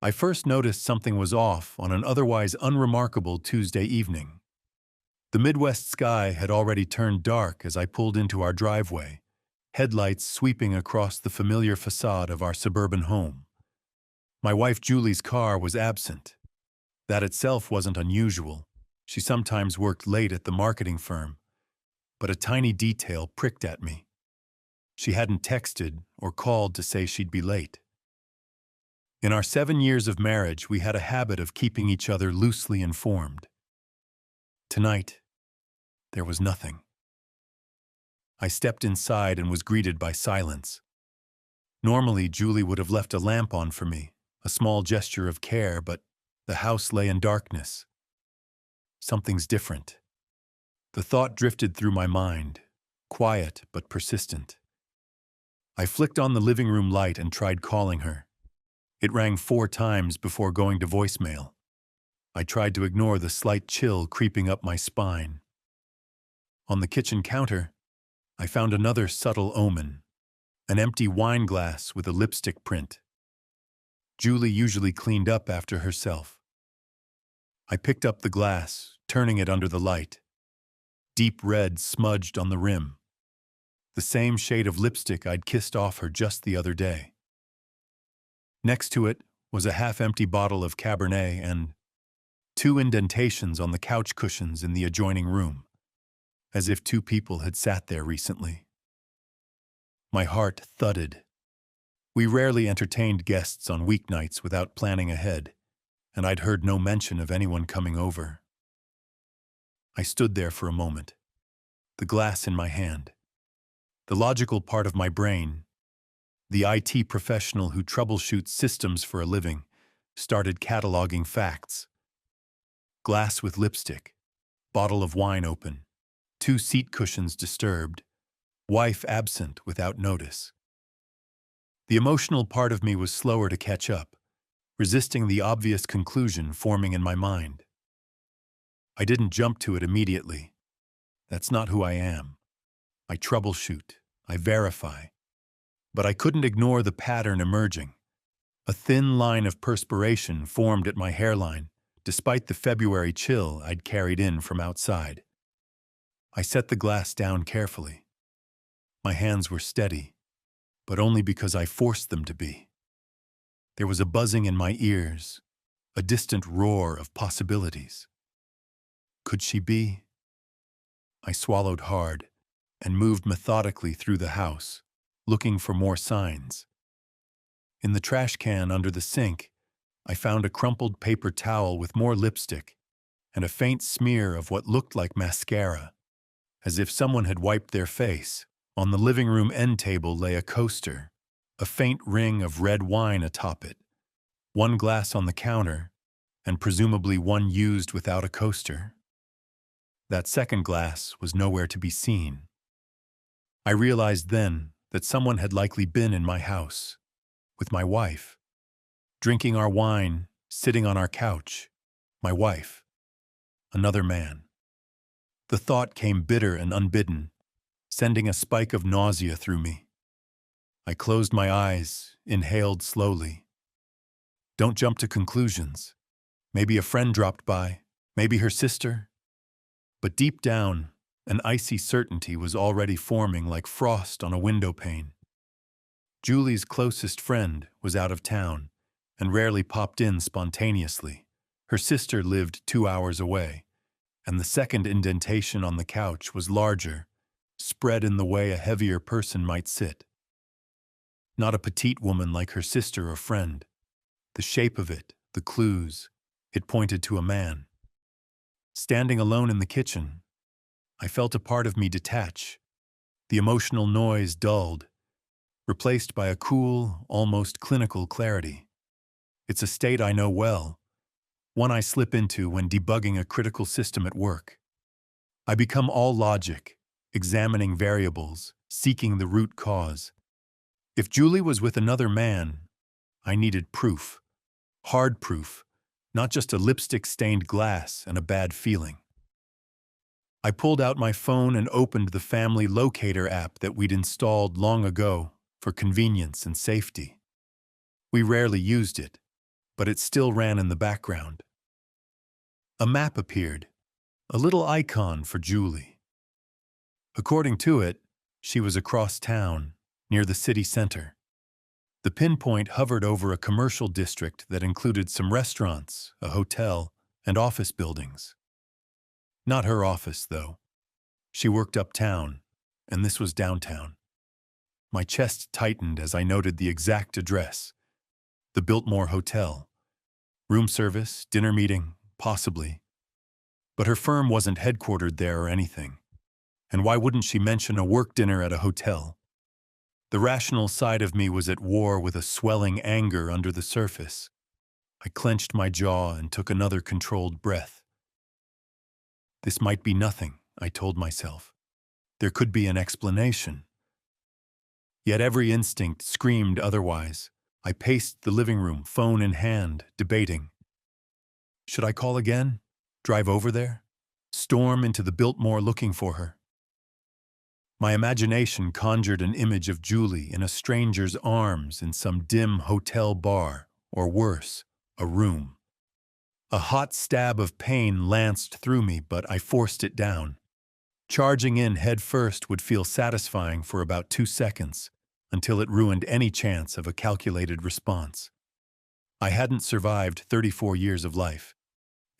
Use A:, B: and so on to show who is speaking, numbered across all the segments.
A: I first noticed something was off on an otherwise unremarkable Tuesday evening. The Midwest sky had already turned dark as I pulled into our driveway, headlights sweeping across the familiar facade of our suburban home. My wife Julie's car was absent. That itself wasn't unusual. She sometimes worked late at the marketing firm, but a tiny detail pricked at me. She hadn't texted or called to say she'd be late. In our 7 years of marriage, we had a habit of keeping each other loosely informed. Tonight, there was nothing. I stepped inside and was greeted by silence. Normally, Julie would have left a lamp on for me, a small gesture of care, but the house lay in darkness. Something's different. The thought drifted through my mind, quiet but persistent. I flicked on the living room light and tried calling her. It rang 4 times before going to voicemail. I tried to ignore the slight chill creeping up my spine. On the kitchen counter, I found another subtle omen, an empty wine glass with a lipstick print. Julie usually cleaned up after herself. I picked up the glass, turning it under the light. Deep red smudged on the rim. The same shade of lipstick I'd kissed off her just the other day. Next to it was a half-empty bottle of Cabernet and 2 indentations on the couch cushions in the adjoining room, as if 2 people had sat there recently. My heart thudded. We rarely entertained guests on weeknights without planning ahead, and I'd heard no mention of anyone coming over. I stood there for a moment, the glass in my hand. The logical part of my brain, the IT professional who troubleshoots systems for a living, started cataloging facts. Glass with lipstick, bottle of wine open, 2 seat cushions disturbed, wife absent without notice. The emotional part of me was slower to catch up, resisting the obvious conclusion forming in my mind. I didn't jump to it immediately. That's not who I am. I troubleshoot, I verify. But I couldn't ignore the pattern emerging. A thin line of perspiration formed at my hairline, despite the February chill I'd carried in from outside. I set the glass down carefully. My hands were steady, but only because I forced them to be. There was a buzzing in my ears, a distant roar of possibilities. Could she be? I swallowed hard and moved methodically through the house, looking for more signs. In the trash can under the sink, I found a crumpled paper towel with more lipstick and a faint smear of what looked like mascara, as if someone had wiped their face. On the living room end table lay a coaster, a faint ring of red wine atop it, 1 glass on the counter, and presumably 1 used without a coaster. That second glass was nowhere to be seen. I realized then that someone had likely been in my house, with my wife, drinking our wine, sitting on our couch. My wife. Another man. The thought came bitter and unbidden, sending a spike of nausea through me. I closed my eyes, inhaled slowly. Don't jump to conclusions. Maybe a friend dropped by, maybe her sister. But deep down, an icy certainty was already forming like frost on a window pane. Julie's closest friend was out of town and rarely popped in spontaneously. Her sister lived 2 hours away, and the second indentation on the couch was larger, spread in the way a heavier person might sit. Not a petite woman like her sister or friend. The shape of it, the clues, it pointed to a man. Standing alone in the kitchen, I felt a part of me detach. The emotional noise dulled, replaced by a cool, almost clinical clarity. It's a state I know well, one I slip into when debugging a critical system at work. I become all logic, examining variables, seeking the root cause. If Julie was with another man, I needed proof. Hard proof, not just a lipstick-stained glass and a bad feeling. I pulled out my phone and opened the family locator app that we'd installed long ago for convenience and safety. We rarely used it, but it still ran in the background. A map appeared, a little icon for Julie. According to it, she was across town, near the city center. The pinpoint hovered over a commercial district that included some restaurants, a hotel, and office buildings. Not her office, though. She worked uptown, and this was downtown. My chest tightened as I noted the exact address. The Biltmore Hotel. Room service, dinner meeting, possibly. But her firm wasn't headquartered there or anything. And why wouldn't she mention a work dinner at a hotel? The rational side of me was at war with a swelling anger under the surface. I clenched my jaw and took another controlled breath. This might be nothing, I told myself. There could be an explanation. Yet every instinct screamed otherwise. I paced the living room, phone in hand, debating. Should I call again? Drive over there? Storm into the Biltmore looking for her? My imagination conjured an image of Julie in a stranger's arms in some dim hotel bar, or worse, a room. A hot stab of pain lanced through me, but I forced it down. Charging in head first would feel satisfying for about 2 seconds, until it ruined any chance of a calculated response. I hadn't survived 34 years of life,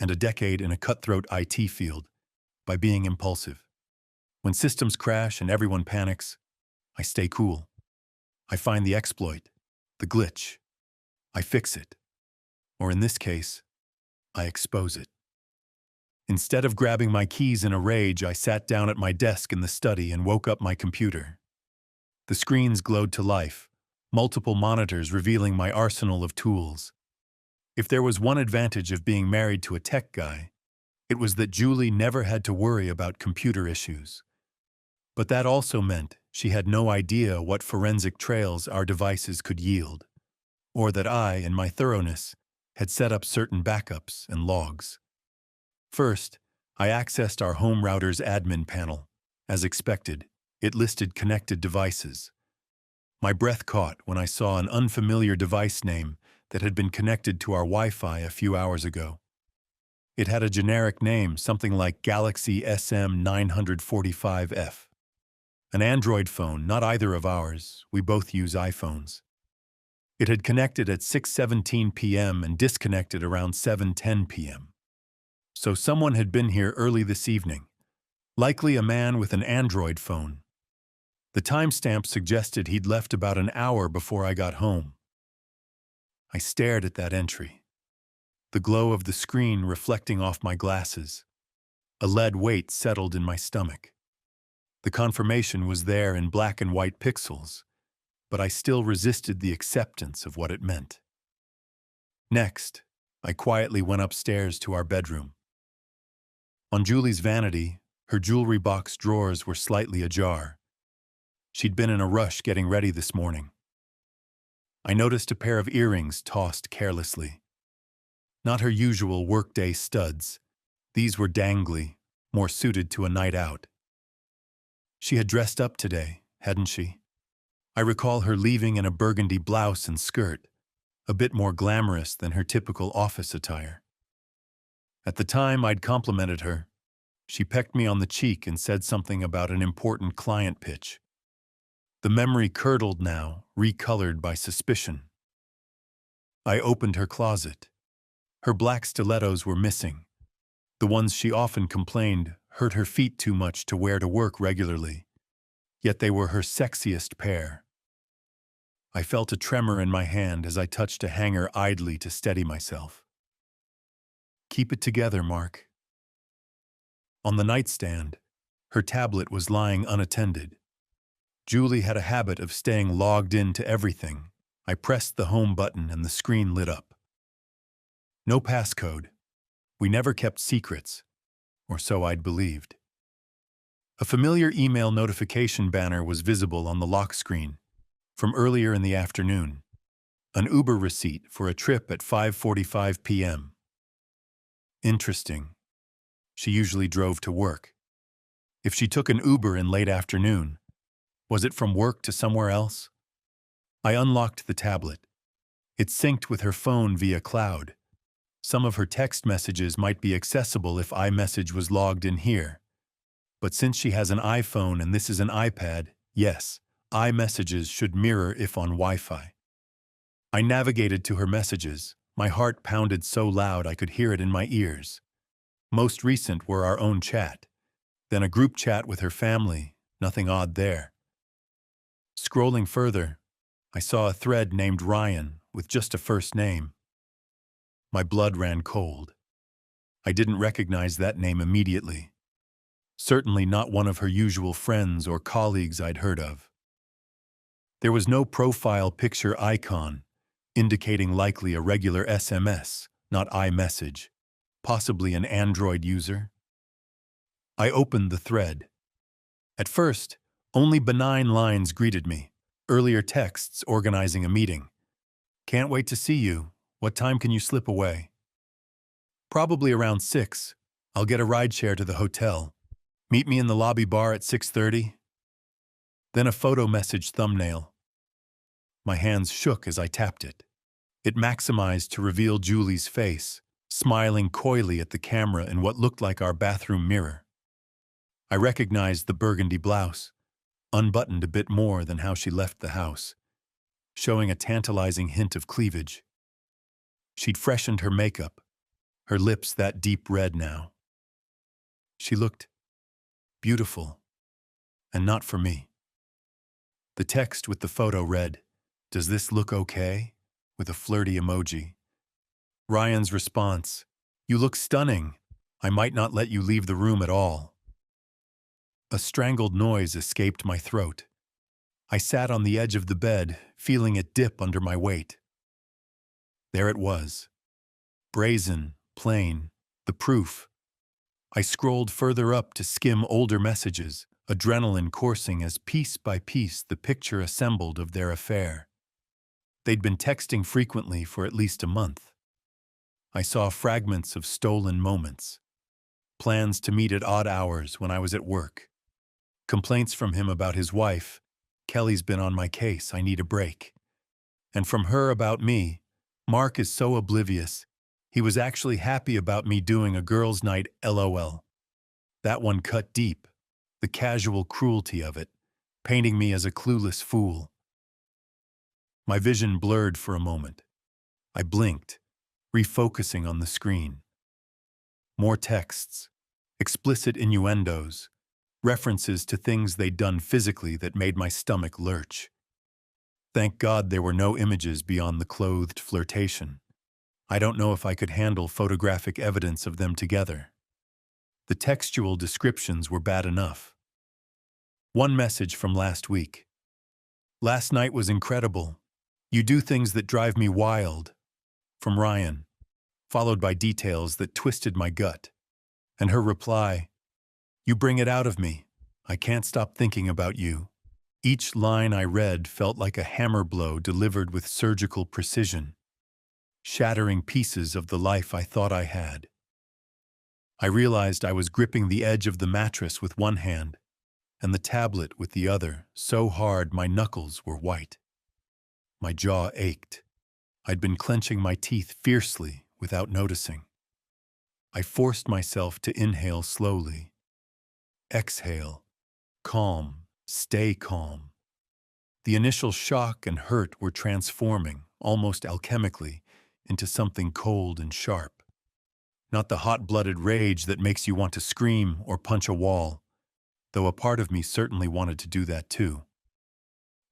A: and a decade in a cutthroat IT field, by being impulsive. When systems crash and everyone panics, I stay cool. I find the exploit, the glitch. I fix it. Or in this case, I expose it. Instead of grabbing my keys in a rage, I sat down at my desk in the study and woke up my computer. The screens glowed to life, multiple monitors revealing my arsenal of tools. If there was one advantage of being married to a tech guy, it was that Julie never had to worry about computer issues. But that also meant she had no idea what forensic trails our devices could yield, or that I, in my thoroughness, had set up certain backups and logs. First, I accessed our home router's admin panel. As expected, it listed connected devices. My breath caught when I saw an unfamiliar device name that had been connected to our Wi-Fi a few hours ago. It had a generic name, something like Galaxy SM945F. An Android phone, not either of ours. We both use iPhones. It had connected at 6:17 p.m. and disconnected around 7:10 p.m. So someone had been here early this evening, likely a man with an Android phone. The timestamp suggested he'd left about an hour before I got home. I stared at that entry, the glow of the screen reflecting off my glasses. A lead weight settled in my stomach. The confirmation was there in black and white pixels, but I still resisted the acceptance of what it meant. Next, I quietly went upstairs to our bedroom. On Julie's vanity, her jewelry box drawers were slightly ajar. She'd been in a rush getting ready this morning. I noticed a pair of earrings tossed carelessly. Not her usual workday studs. These were dangly, more suited to a night out. She had dressed up today, hadn't she? I recall her leaving in a burgundy blouse and skirt, a bit more glamorous than her typical office attire. At the time I'd complimented her, she pecked me on the cheek and said something about an important client pitch. The memory curdled now, recolored by suspicion. I opened her closet. Her black stilettos were missing. The ones she often complained hurt her feet too much to wear to work regularly. Yet they were her sexiest pair. I felt a tremor in my hand as I touched a hanger idly to steady myself. Keep it together, Mark. On the nightstand, her tablet was lying unattended. Julie had a habit of staying logged into everything. I pressed the home button and the screen lit up. No passcode. We never kept secrets, or so I'd believed. A familiar email notification banner was visible on the lock screen from earlier in the afternoon. An Uber receipt for a trip at 5:45 p.m. Interesting. She usually drove to work. If she took an Uber in late afternoon, was it from work to somewhere else? I unlocked the tablet. It synced with her phone via cloud. Some of her text messages might be accessible if iMessage was logged in here. But since she has an iPhone and this is an iPad, yes, iMessages should mirror if on Wi-Fi. I navigated to her messages. My heart pounded so loud I could hear it in my ears. Most recent were our own chat. Then a group chat with her family, nothing odd there. Scrolling further, I saw a thread named Ryan with just a first name. My blood ran cold. I didn't recognize that name immediately. Certainly not one of her usual friends or colleagues I'd heard of. There was no profile picture icon, indicating likely a regular SMS, not iMessage, possibly an Android user. I opened the thread. At first, only benign lines greeted me, earlier texts organizing a meeting. Can't wait to see you. What time can you slip away? Probably around 6. I'll get a rideshare to the hotel. Meet me in the lobby bar at 6:30. Then a photo message thumbnail. My hands shook as I tapped it. It maximized to reveal Julie's face, smiling coyly at the camera in what looked like our bathroom mirror. I recognized the burgundy blouse, unbuttoned a bit more than how she left the house, showing a tantalizing hint of cleavage. She'd freshened her makeup, her lips that deep red now. She looked beautiful, and not for me. The text with the photo read, "Does this look okay?" with a flirty emoji. Ryan's response, "You look stunning. I might not let you leave the room at all." A strangled noise escaped my throat. I sat on the edge of the bed, feeling it dip under my weight. There it was. Brazen, plain, the proof. I scrolled further up to skim older messages, adrenaline coursing as piece by piece the picture assembled of their affair. They'd been texting frequently for at least a month. I saw fragments of stolen moments, plans to meet at odd hours when I was at work, complaints from him about his wife, "Kelly's been on my case, I need a break," and from her about me, "Mark is so oblivious. He was actually happy about me doing a girls' night, LOL." That one cut deep, the casual cruelty of it, painting me as a clueless fool. My vision blurred for a moment. I blinked, refocusing on the screen. More texts, explicit innuendos, references to things they'd done physically that made my stomach lurch. Thank God there were no images beyond the clothed flirtation. I don't know if I could handle photographic evidence of them together. The textual descriptions were bad enough. One message from last week. "Last night was incredible. You do things that drive me wild." From Ryan, followed by details that twisted my gut. And her reply, "You bring it out of me. I can't stop thinking about you." Each line I read felt like a hammer blow delivered with surgical precision, shattering pieces of the life I thought I had. I realized I was gripping the edge of the mattress with one hand and the tablet with the other, so hard my knuckles were white. My jaw ached. I'd been clenching my teeth fiercely without noticing. I forced myself to inhale slowly. Exhale. Calm. Stay calm. The initial shock and hurt were transforming, almost alchemically, into something cold and sharp. Not the hot-blooded rage that makes you want to scream or punch a wall, though a part of me certainly wanted to do that too.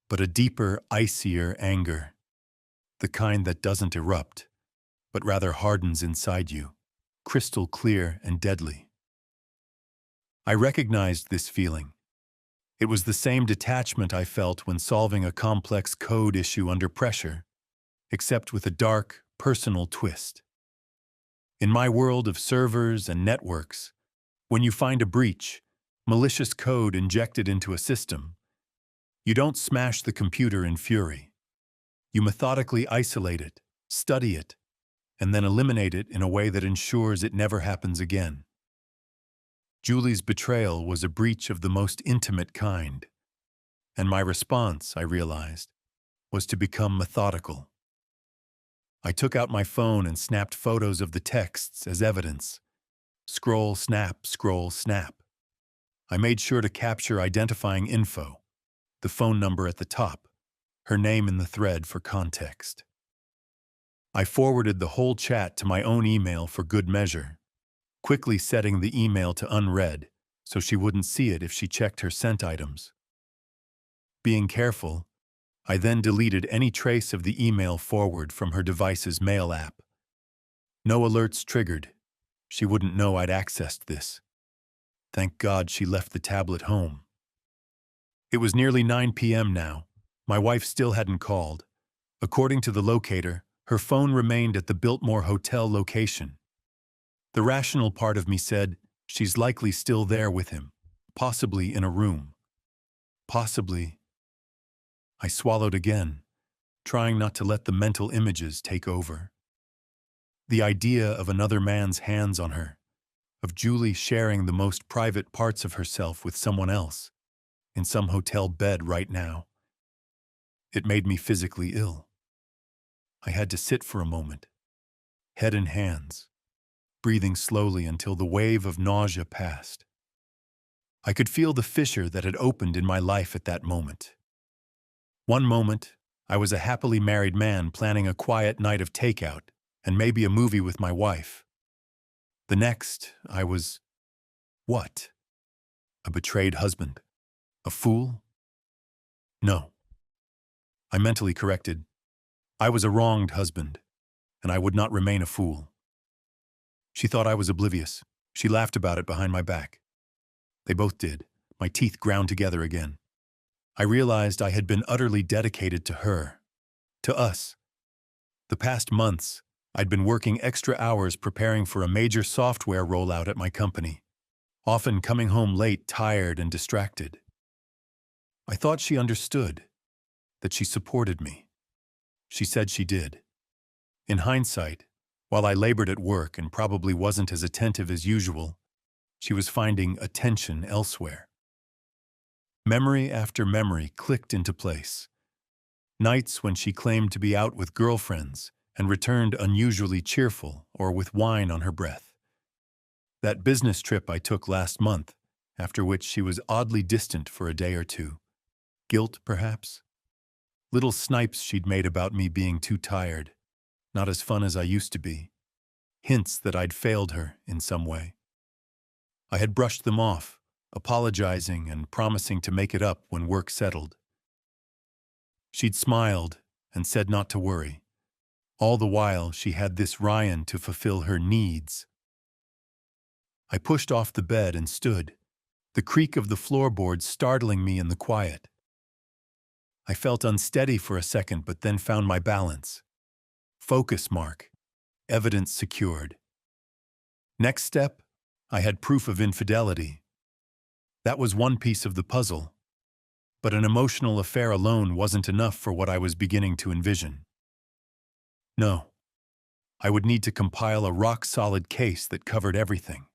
A: But a deeper, icier anger. The kind that doesn't erupt, but rather hardens inside you, crystal clear and deadly. I recognized this feeling. It was the same detachment I felt when solving a complex code issue under pressure, except with a dark, personal twist. In my world of servers and networks, when you find a breach, malicious code injected into a system, you don't smash the computer in fury. You methodically isolate it, study it, and then eliminate it in a way that ensures it never happens again. Julie's betrayal was a breach of the most intimate kind, and my response, I realized, was to become methodical. I took out my phone and snapped photos of the texts as evidence. Scroll, snap, scroll, snap. I made sure to capture identifying info, the phone number at the top, her name in the thread for context. I forwarded the whole chat to my own email for good measure, quickly setting the email to unread so she wouldn't see it if she checked her sent items. Being careful, I then deleted any trace of the email forward from her device's mail app. No alerts triggered. She wouldn't know I'd accessed this. Thank God she left the tablet home. It was nearly 9 p.m. now. My wife still hadn't called. According to the locator, her phone remained at the Biltmore Hotel location. The rational part of me said, she's likely still there with him, possibly in a room. Possibly. I swallowed again, trying not to let the mental images take over. The idea of another man's hands on her, of Julie sharing the most private parts of herself with someone else, in some hotel bed right now. It made me physically ill. I had to sit for a moment, head in hands, breathing slowly until the wave of nausea passed. I could feel the fissure that had opened in my life at that moment. One moment, I was a happily married man planning a quiet night of takeout and maybe a movie with my wife. The next, I was, what? A betrayed husband? A fool? No. I mentally corrected. I was a wronged husband, and I would not remain a fool. She thought I was oblivious. She laughed about it behind my back. They both did. My teeth ground together again. I realized I had been utterly dedicated to her, to us. The past months, I'd been working extra hours preparing for a major software rollout at my company, often coming home late, tired and distracted. I thought she understood, that she supported me. She said she did. In hindsight, while I labored at work and probably wasn't as attentive as usual, she was finding attention elsewhere. Memory after memory clicked into place. Nights when she claimed to be out with girlfriends and returned unusually cheerful or with wine on her breath. That business trip I took last month, after which she was oddly distant for a day or two. Guilt, perhaps? Little snipes she'd made about me being too tired, not as fun as I used to be. Hints that I'd failed her in some way. I had brushed them off, apologizing and promising to make it up when work settled. She'd smiled and said not to worry. All the while, she had this Ryan to fulfill her needs. I pushed off the bed and stood, the creak of the floorboards startling me in the quiet. I felt unsteady for a second, but then found my balance. Focus mark. Evidence secured. Next step, I had proof of infidelity. That was one piece of the puzzle. But an emotional affair alone wasn't enough for what I was beginning to envision. No. I would need to compile a rock-solid case that covered everything.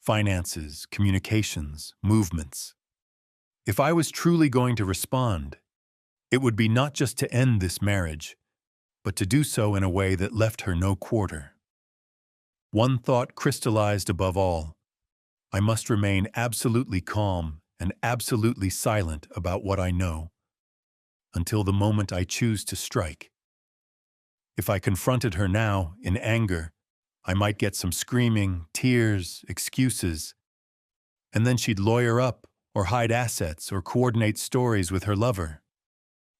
A: Finances, communications, movements. If I was truly going to respond, it would be not just to end this marriage, but to do so in a way that left her no quarter. One thought crystallized above all. I must remain absolutely calm and absolutely silent about what I know, until the moment I choose to strike. If I confronted her now, in anger, I might get some screaming, tears, excuses, and then she'd lawyer up or hide assets or coordinate stories with her lover.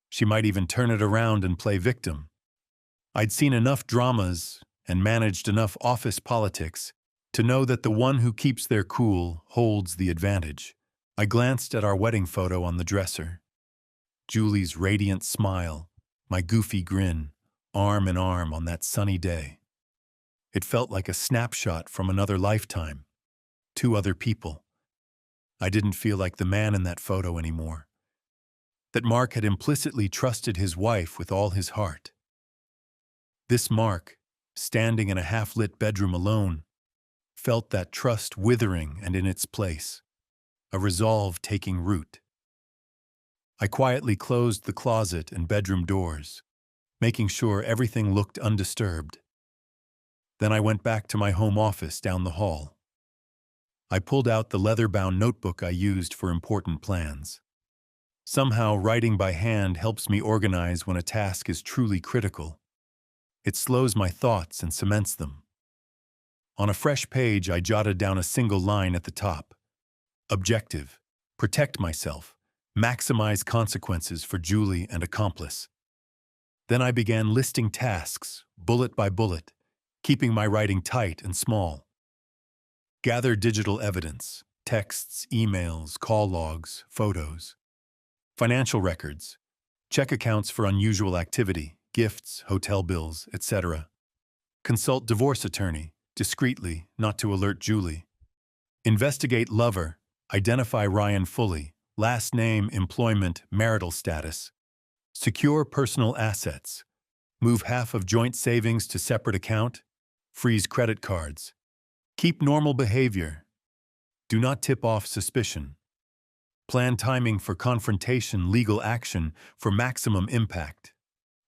A: She might even turn it around and play victim. I'd seen enough dramas and managed enough office politics to know that the one who keeps their cool holds the advantage. I glanced at our wedding photo on the dresser. Julie's radiant smile, my goofy grin, arm in arm on that sunny day. It felt like a snapshot from another lifetime. Two other people. I didn't feel like the man in that photo anymore. That Mark had implicitly trusted his wife with all his heart. This Mark, standing in a half-lit bedroom alone, felt that trust withering and in its place, a resolve taking root. I quietly closed the closet and bedroom doors, making sure everything looked undisturbed. Then I went back to my home office down the hall. I pulled out the leather-bound notebook I used for important plans. Somehow, writing by hand helps me organize when a task is truly critical. It slows my thoughts and cements them. On a fresh page, I jotted down a single line at the top. Objective: protect myself, maximize consequences for Julie and accomplice. Then I began listing tasks, bullet by bullet, keeping my writing tight and small. Gather digital evidence: texts, emails, call logs, photos. Financial records: check accounts for unusual activity, gifts, hotel bills, etc. Consult divorce attorney, discreetly, not to alert Julie. Investigate lover: identify Ryan fully, last name, employment, marital status. Secure personal assets: move half of joint savings to separate account. Freeze credit cards. Keep normal behavior. Do not tip off suspicion. Plan timing for confrontation, legal action for maximum impact.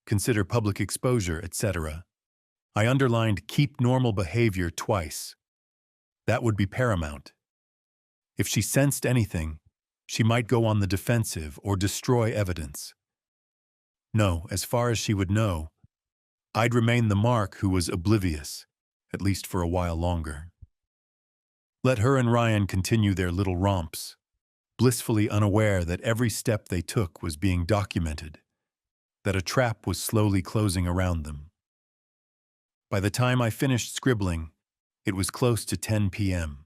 A: Consider public exposure, etc. I underlined keep normal behavior twice. That would be paramount. If she sensed anything, she might go on the defensive or destroy evidence. No, as far as she would know, I'd remain the Mark who was oblivious, at least for a while longer. Let her and Ryan continue their little romps, blissfully unaware that every step they took was being documented, that a trap was slowly closing around them. By the time I finished scribbling, it was close to 10 p.m.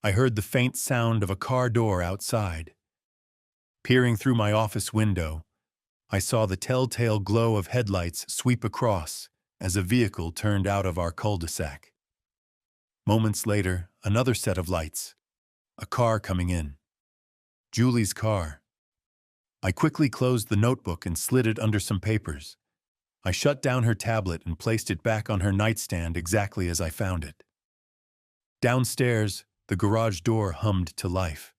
A: I heard the faint sound of a car door outside. Peering through my office window, I saw the telltale glow of headlights sweep across as a vehicle turned out of our cul-de-sac. Moments later, another set of lights, a car coming in. Julie's car. I quickly closed the notebook and slid it under some papers. I shut down her tablet and placed it back on her nightstand exactly as I found it. Downstairs, the garage door hummed to life.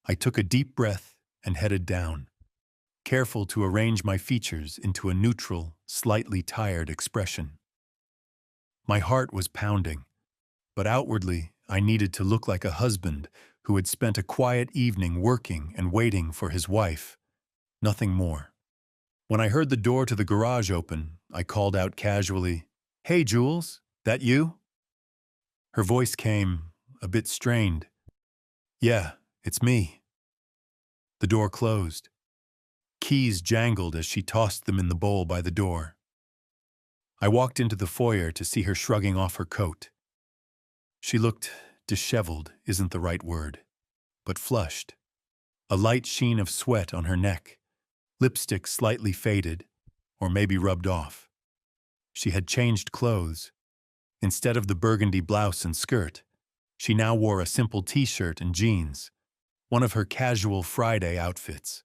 A: I took a deep breath and headed down, careful to arrange my features into a neutral, slightly tired expression. My heart was pounding, but outwardly I needed to look like a husband who had spent a quiet evening working and waiting for his wife, nothing more. When I heard the door to the garage open, I called out casually, "Hey, Jules, that you?" Her voice came, a bit strained. "Yeah, it's me." The door closed. Keys jangled as she tossed them in the bowl by the door. I walked into the foyer to see her shrugging off her coat. She looked disheveled, isn't the right word, but flushed. A light sheen of sweat on her neck, lipstick slightly faded, or maybe rubbed off. She had changed clothes. Instead of the burgundy blouse and skirt, she now wore a simple t-shirt and jeans, one of her casual Friday outfits.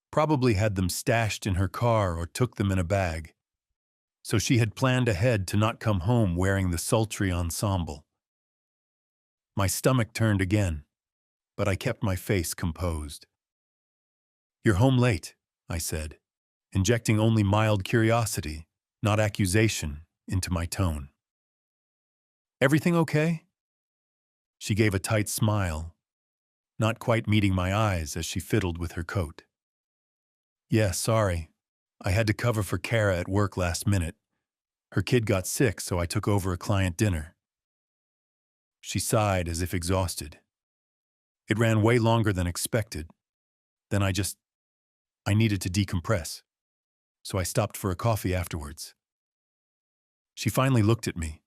A: Probably had them stashed in her car or took them in a bag. So she had planned ahead to not come home wearing the sultry ensemble. My stomach turned again, but I kept my face composed. "You're home late," I said, injecting only mild curiosity, not accusation, into my tone. "Everything okay?" She gave a tight smile, not quite meeting my eyes as she fiddled with her coat. "Yeah, sorry. I had to cover for Kara at work last minute. Her kid got sick, so I took over a client dinner." She sighed as if exhausted. It ran way longer than expected. Then I needed to decompress, so I stopped for a coffee afterwards. She finally looked at me,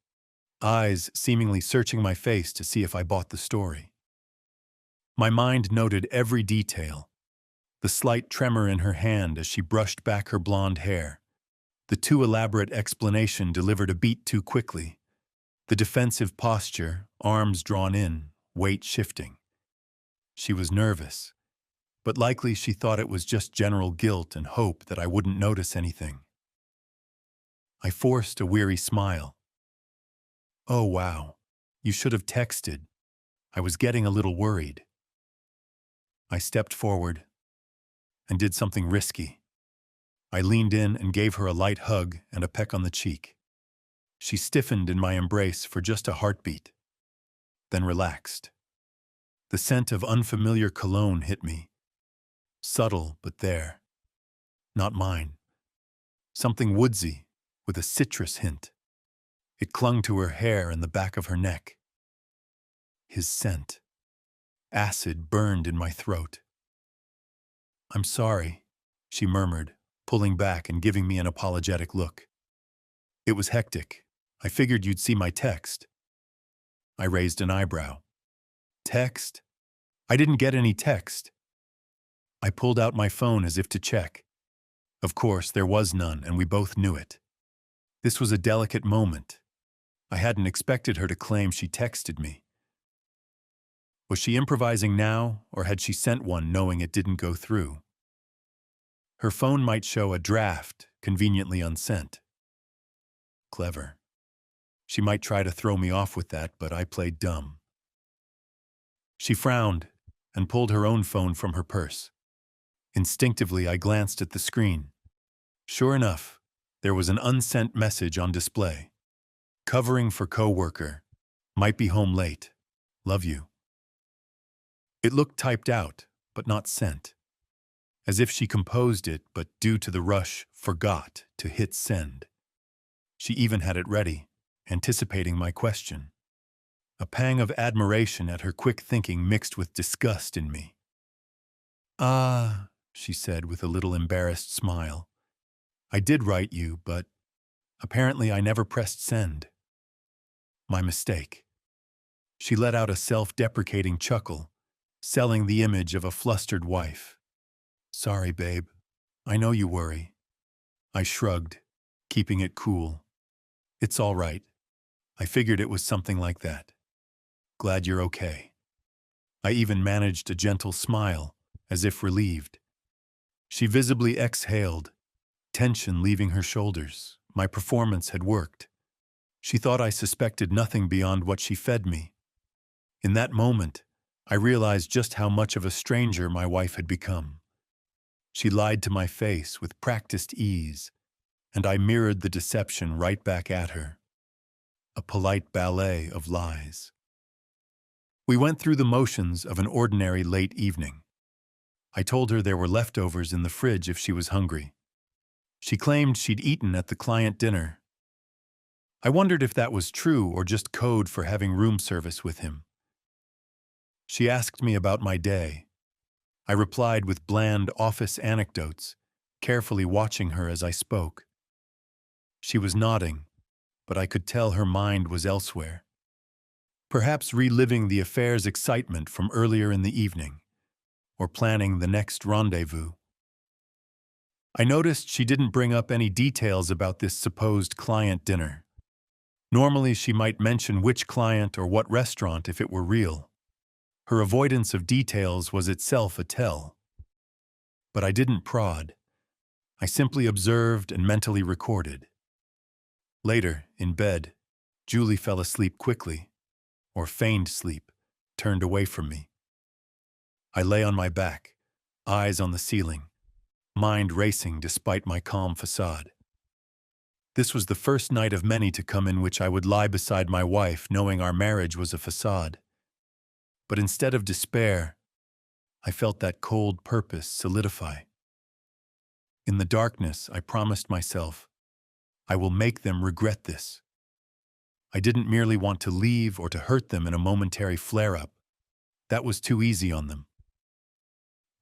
A: eyes seemingly searching my face to see if I bought the story. My mind noted every detail: the slight tremor in her hand as she brushed back her blonde hair, the too elaborate explanation delivered a beat too quickly, the defensive posture, arms drawn in, weight shifting. She was nervous, but likely she thought it was just general guilt and hope that I wouldn't notice anything. I forced a weary smile. "Oh, wow. You should have texted. I was getting a little worried." I stepped forward and did something risky. I leaned in and gave her a light hug and a peck on the cheek. She stiffened in my embrace for just a heartbeat, then relaxed. The scent of unfamiliar cologne hit me, subtle but there. Not mine. Something woodsy, with a citrus hint. It clung to her hair and the back of her neck. His scent. Acid burned in my throat. "I'm sorry," she murmured, pulling back and giving me an apologetic look. "It was hectic. I figured you'd see my text." I raised an eyebrow. "Text? I didn't get any text." I pulled out my phone as if to check. Of course, there was none, and we both knew it. This was a delicate moment. I hadn't expected her to claim she texted me. Was she improvising now, or had she sent one knowing it didn't go through? Her phone might show a draft, conveniently unsent. Clever. She might try to throw me off with that, but I played dumb. She frowned and pulled her own phone from her purse. Instinctively, I glanced at the screen. Sure enough, there was an unsent message on display. "Covering for coworker. Might be home late. Love you." It looked typed out, but not sent. As if she composed it, but due to the rush, forgot to hit send. She even had it ready, anticipating my question. A pang of admiration at her quick thinking mixed with disgust in me. "Ah," she said with a little embarrassed smile. "I did write you, but apparently I never pressed send. My mistake." She let out a self-deprecating chuckle, selling the image of a flustered wife. "Sorry, babe. I know you worry." I shrugged, keeping it cool. "It's all right. I figured it was something like that. Glad you're okay." I even managed a gentle smile, as if relieved. She visibly exhaled, tension leaving her shoulders. My performance had worked. She thought I suspected nothing beyond what she fed me. In that moment, I realized just how much of a stranger my wife had become. She lied to my face with practiced ease, and I mirrored the deception right back at her. A polite ballet of lies. We went through the motions of an ordinary late evening. I told her there were leftovers in the fridge if she was hungry. She claimed she'd eaten at the client dinner. I wondered if that was true or just code for having room service with him. She asked me about my day. I replied with bland office anecdotes, carefully watching her as I spoke. She was nodding, but I could tell her mind was elsewhere. Perhaps reliving the affair's excitement from earlier in the evening, or planning the next rendezvous. I noticed she didn't bring up any details about this supposed client dinner. Normally, she might mention which client or what restaurant if it were real. Her avoidance of details was itself a tell. But I didn't prod. I simply observed and mentally recorded. Later, in bed, Julie fell asleep quickly, or feigned sleep, turned away from me. I lay on my back, eyes on the ceiling, mind racing despite my calm facade. This was the first night of many to come in which I would lie beside my wife knowing our marriage was a facade. But instead of despair, I felt that cold purpose solidify. In the darkness, I promised myself, I will make them regret this. I didn't merely want to leave or to hurt them in a momentary flare-up. That was too easy on them.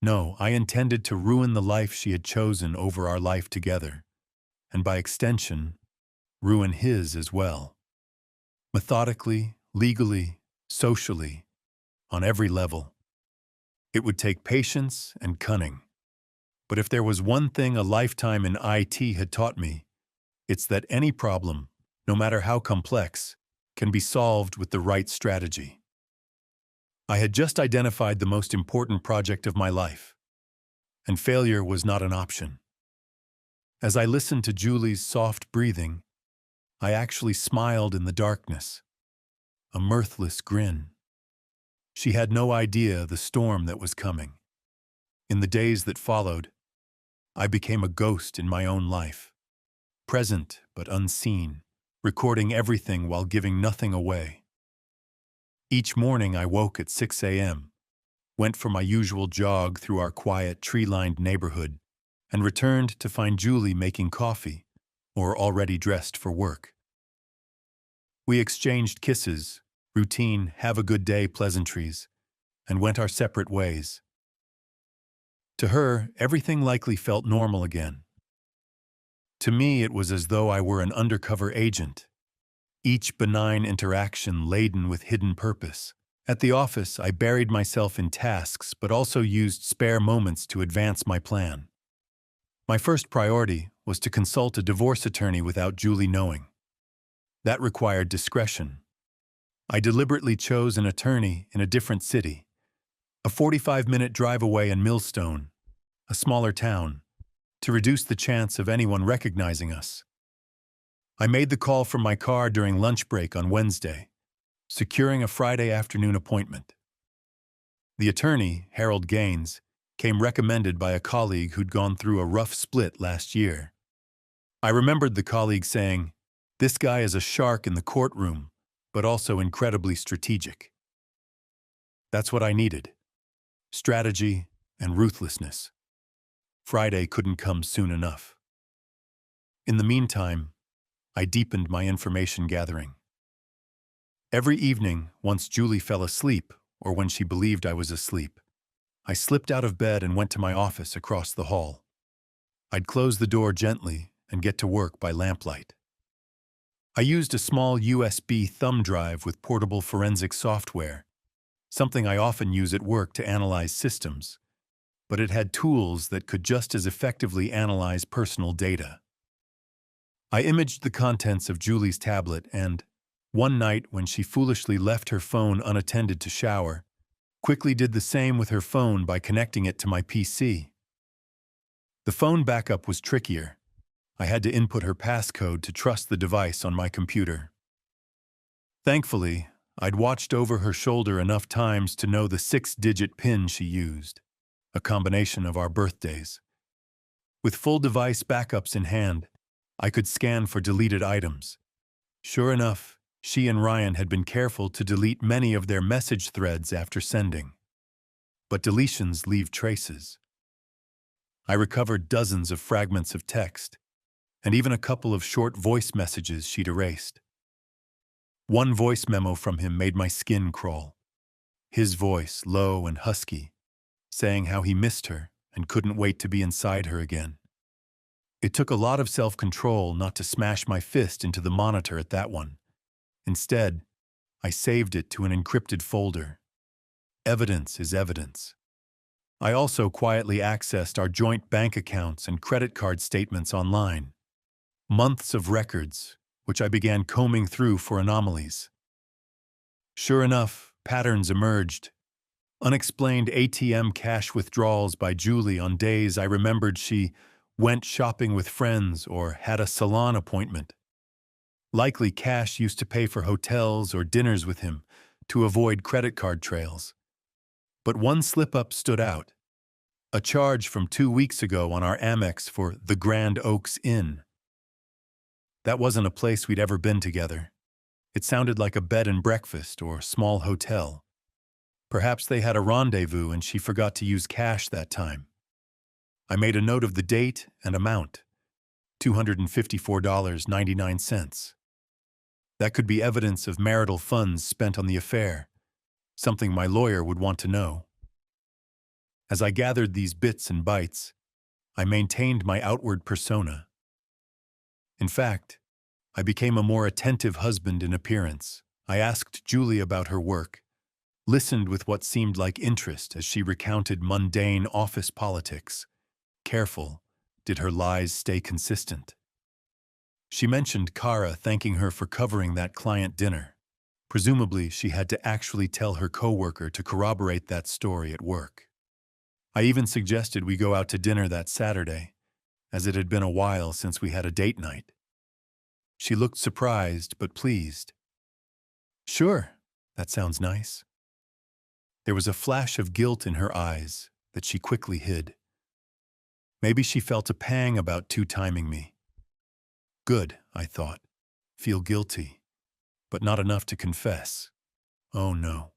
A: No, I intended to ruin the life she had chosen over our life together, and by extension, ruin his as well. Methodically, legally, socially, on every level. It would take patience and cunning. But if there was one thing a lifetime in IT had taught me, it's that any problem, no matter how complex, can be solved with the right strategy. I had just identified the most important project of my life, and failure was not an option. As I listened to Julie's soft breathing, I actually smiled in the darkness, a mirthless grin. She had no idea the storm that was coming. In the days that followed, I became a ghost in my own life, present but unseen, recording everything while giving nothing away. Each morning I woke at 6 a.m., went for my usual jog through our quiet, tree-lined neighborhood, and returned to find Julie making coffee, or already dressed for work. We exchanged kisses, routine have-a-good-day pleasantries, and went our separate ways. To her, everything likely felt normal again. To me, it was as though I were an undercover agent, each benign interaction laden with hidden purpose. At the office, I buried myself in tasks but also used spare moments to advance my plan. My first priority was to consult a divorce attorney without Julie knowing. That required discretion. I deliberately chose an attorney in a different city, a 45-minute drive away in Millstone, a smaller town, to reduce the chance of anyone recognizing us. I made the call from my car during lunch break on Wednesday, securing a Friday afternoon appointment. The attorney, Harold Gaines, came recommended by a colleague who'd gone through a rough split last year. I remembered the colleague saying, "This guy is a shark in the courtroom, but also incredibly strategic." That's what I needed: strategy and ruthlessness. Friday couldn't come soon enough. In the meantime, I deepened my information gathering. Every evening, once Julie fell asleep, or when she believed I was asleep, I slipped out of bed and went to my office across the hall. I'd close the door gently and get to work by lamplight. I used a small USB thumb drive with portable forensic software, something I often use at work to analyze systems, but it had tools that could just as effectively analyze personal data. I imaged the contents of Julie's tablet and, one night when she foolishly left her phone unattended to shower, quickly did the same with her phone by connecting it to my PC. The phone backup was trickier. I had to input her passcode to trust the device on my computer. Thankfully, I'd watched over her shoulder enough times to know the 6-digit PIN she used, a combination of our birthdays. With full device backups in hand, I could scan for deleted items. Sure enough, she and Ryan had been careful to delete many of their message threads after sending. But deletions leave traces. I recovered dozens of fragments of text, and even a couple of short voice messages she'd erased. One voice memo from him made my skin crawl. His voice, low and husky, saying how he missed her and couldn't wait to be inside her again. It took a lot of self-control not to smash my fist into the monitor at that one. Instead, I saved it to an encrypted folder. Evidence is evidence. I also quietly accessed our joint bank accounts and credit card statements online. Months of records, which I began combing through for anomalies. Sure enough, patterns emerged. Unexplained ATM cash withdrawals by Julie on days I remembered she went shopping with friends or had a salon appointment. Likely cash used to pay for hotels or dinners with him to avoid credit card trails. But one slip-up stood out: a charge from 2 weeks ago on our Amex for the Grand Oaks Inn. That wasn't a place we'd ever been together. It sounded like a bed and breakfast or small hotel. Perhaps they had a rendezvous and she forgot to use cash that time. I made a note of the date and amount: $254.99. That could be evidence of marital funds spent on the affair, something my lawyer would want to know. As I gathered these bits and bytes, I maintained my outward persona. In fact, I became a more attentive husband in appearance. I asked Julie about her work, listened with what seemed like interest as she recounted mundane office politics. Careful, did her lies stay consistent? She mentioned Kara thanking her for covering that client dinner. Presumably, she had to actually tell her coworker to corroborate that story at work. I even suggested we go out to dinner that Saturday, as it had been a while since we had a date night. She looked surprised but pleased. "Sure, that sounds nice." There was a flash of guilt in her eyes that she quickly hid. Maybe she felt a pang about two-timing me. Good, I thought. Feel guilty, but not enough to confess. Oh no.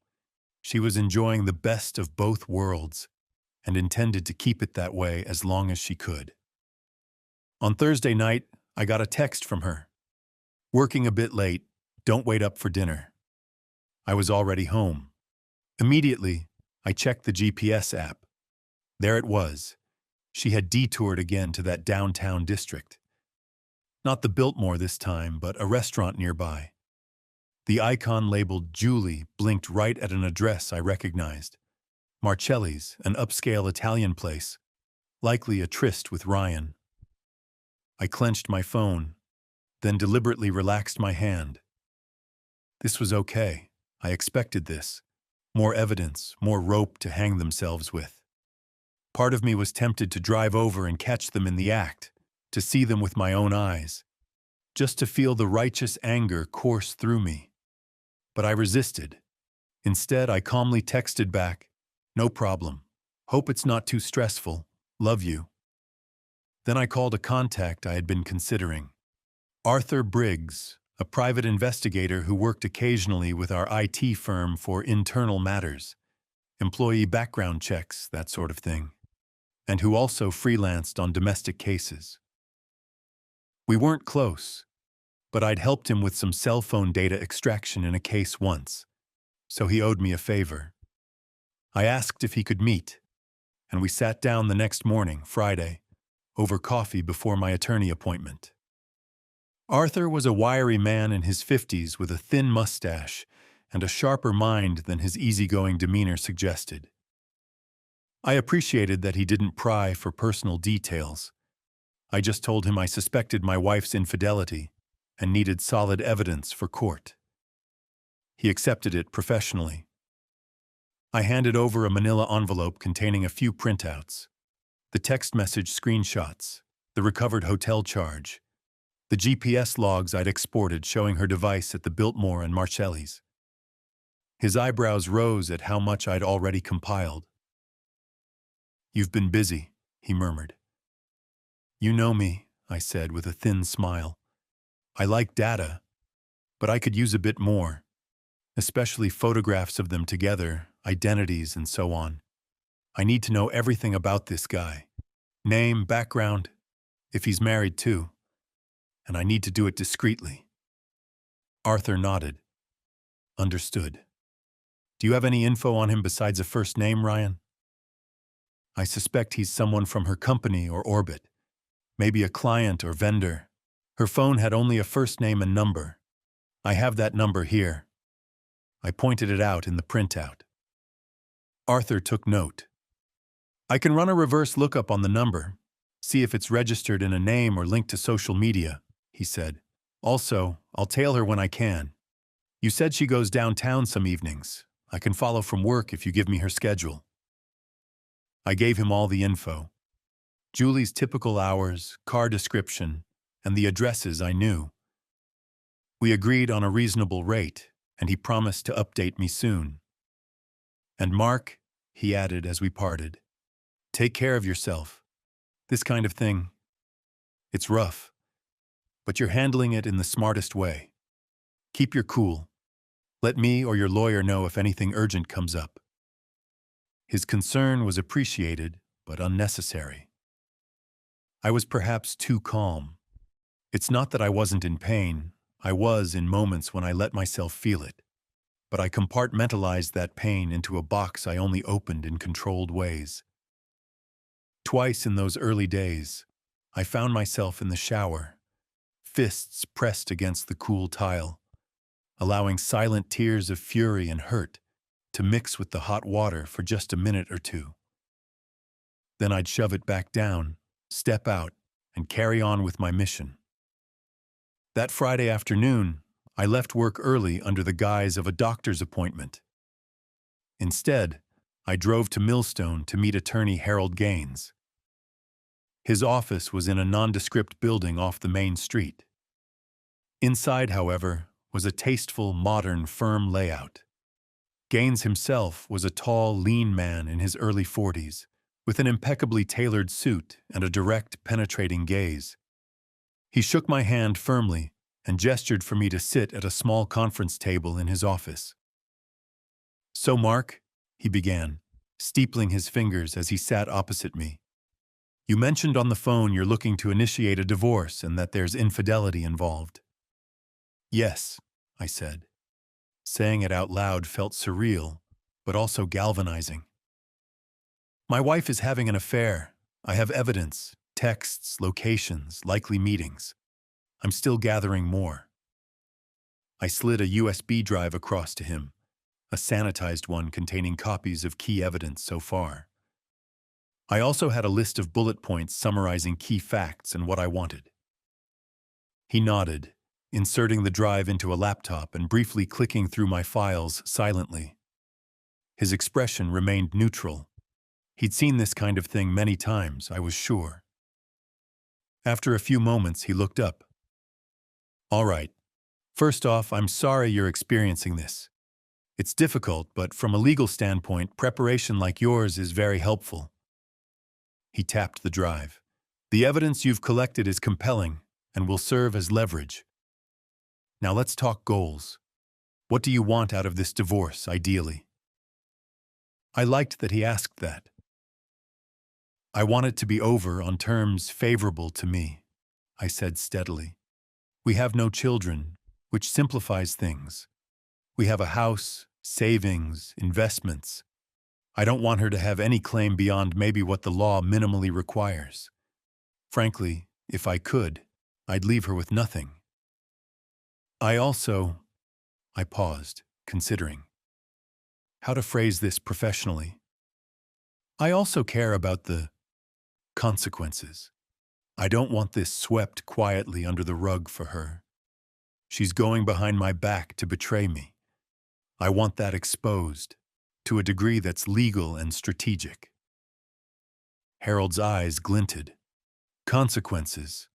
A: She was enjoying the best of both worlds and intended to keep it that way as long as she could. On Thursday night, I got a text from her. Working a bit late, don't wait up for dinner. I was already home. Immediately, I checked the GPS app. There it was. She had detoured again to that downtown district. Not the Biltmore this time, but a restaurant nearby. The icon labeled Julie blinked right at an address I recognized. Marcelli's, an upscale Italian place, likely a tryst with Ryan. I clenched my phone, then deliberately relaxed my hand. This was okay. I expected this. More evidence, more rope to hang themselves with. Part of me was tempted to drive over and catch them in the act, to see them with my own eyes, just to feel the righteous anger course through me. But I resisted. Instead, I calmly texted back, "No problem. Hope it's not too stressful. Love you." Then I called a contact I had been considering. Arthur Briggs, a private investigator who worked occasionally with our IT firm for internal matters, employee background checks, that sort of thing, and who also freelanced on domestic cases. We weren't close, but I'd helped him with some cell phone data extraction in a case once, so he owed me a favor. I asked if he could meet, and we sat down the next morning, Friday, over coffee before my attorney appointment. Arthur was a wiry man in his 50s with a thin mustache and a sharper mind than his easygoing demeanor suggested. I appreciated that he didn't pry for personal details. I just told him I suspected my wife's infidelity and needed solid evidence for court. He accepted it professionally. I handed over a manila envelope containing a few printouts, the text message screenshots, the recovered hotel charge, the GPS logs I'd exported showing her device at the Biltmore and Marcelli's. His eyebrows rose at how much I'd already compiled. "You've been busy," he murmured. "You know me," I said with a thin smile. "I like data, but I could use a bit more, especially photographs of them together, identities, and so on. I need to know everything about this guy. Name, background, if he's married too. And I need to do it discreetly." Arthur nodded. "Understood. Do you have any info on him besides a first name, Ryan?" "I suspect he's someone from her company or orbit. Maybe a client or vendor. Her phone had only a first name and number. I have that number here." I pointed it out in the printout. Arthur took note. "I can run a reverse lookup on the number, see if it's registered in a name or linked to social media," he said. "Also, I'll tail her when I can. You said she goes downtown some evenings. I can follow from work if you give me her schedule." I gave him all the info. Julie's typical hours, car description, and the addresses I knew. We agreed on a reasonable rate, and he promised to update me soon. "And Mark," he added as we parted, "take care of yourself. This kind of thing, it's rough, but you're handling it in the smartest way. Keep your cool. Let me or your lawyer know if anything urgent comes up." His concern was appreciated, but unnecessary. I was perhaps too calm. It's not that I wasn't in pain. I was in moments when I let myself feel it. But I compartmentalized that pain into a box I only opened in controlled ways. Twice in those early days, I found myself in the shower, fists pressed against the cool tile, allowing silent tears of fury and hurt to mix with the hot water for just a minute or two. Then I'd shove it back down, step out, and carry on with my mission. That Friday afternoon, I left work early under the guise of a doctor's appointment. Instead, I drove to Millstone to meet attorney Harold Gaines. His office was in a nondescript building off the main street. Inside, however, was a tasteful, modern, firm layout. Gaines himself was a tall, lean man in his early 40s, with an impeccably tailored suit and a direct, penetrating gaze. He shook my hand firmly and gestured for me to sit at a small conference table in his office. "So, Mark," he began, steepling his fingers as he sat opposite me, "you mentioned on the phone you're looking to initiate a divorce and that there's infidelity involved." "Yes," I said. Saying it out loud felt surreal, but also galvanizing. "My wife is having an affair. I have evidence, texts, locations, likely meetings. I'm still gathering more." I slid a USB drive across to him, a sanitized one containing copies of key evidence so far. I also had a list of bullet points summarizing key facts and what I wanted. He nodded, inserting the drive into a laptop and briefly clicking through my files silently. His expression remained neutral. He'd seen this kind of thing many times, I was sure. After a few moments, he looked up. "All right. First off, I'm sorry you're experiencing this. It's difficult, but from a legal standpoint, preparation like yours is very helpful." He tapped the drive. "The evidence you've collected is compelling and will serve as leverage. Now let's talk goals. What do you want out of this divorce, ideally?" I liked that he asked that. "I want it to be over on terms favorable to me," I said steadily. "We have no children, which simplifies things. We have a house, savings, investments. I don't want her to have any claim beyond maybe what the law minimally requires. Frankly, if I could, I'd leave her with nothing. I paused, considering how to phrase this professionally. I also care about the consequences. I don't want this swept quietly under the rug for her. She's going behind my back to betray me. I want that exposed, to a degree that's legal and strategic." Harold's eyes glinted. "Consequences.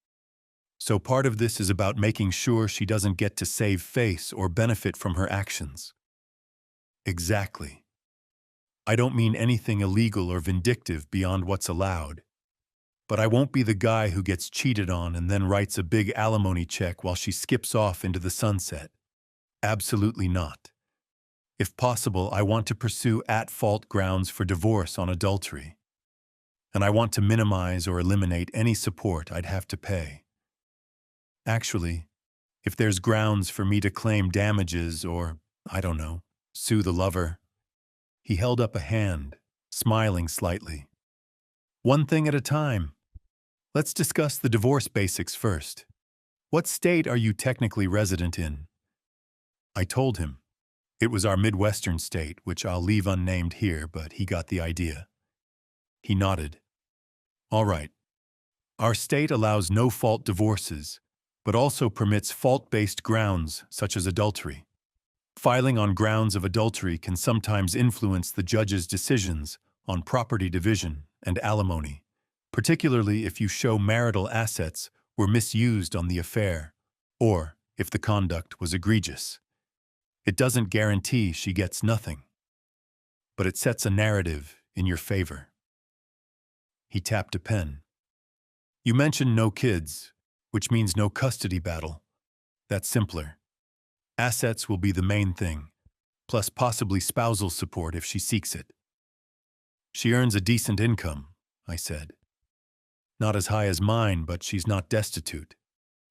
A: So part of this is about making sure she doesn't get to save face or benefit from her actions." "Exactly. I don't mean anything illegal or vindictive beyond what's allowed. But I won't be the guy who gets cheated on and then writes a big alimony check while she skips off into the sunset. Absolutely not. If possible, I want to pursue at-fault grounds for divorce on adultery. And I want to minimize or eliminate any support I'd have to pay. Actually, if there's grounds for me to claim damages or, I don't know, sue the lover." He held up a hand, smiling slightly. "One thing at a time. Let's discuss the divorce basics first. What state are you technically resident in?" I told him. It was our Midwestern state, which I'll leave unnamed here, but he got the idea. He nodded. "All right. Our state allows no-fault divorces, but also permits fault-based grounds such as adultery. Filing on grounds of adultery can sometimes influence the judge's decisions on property division and alimony, particularly if you show marital assets were misused on the affair, or if the conduct was egregious. It doesn't guarantee she gets nothing, but it sets a narrative in your favor." He tapped a pen. "You mentioned no kids, which means no custody battle. That's simpler. Assets will be the main thing, plus possibly spousal support if she seeks it." "She earns a decent income," I said. "Not as high as mine, but she's not destitute.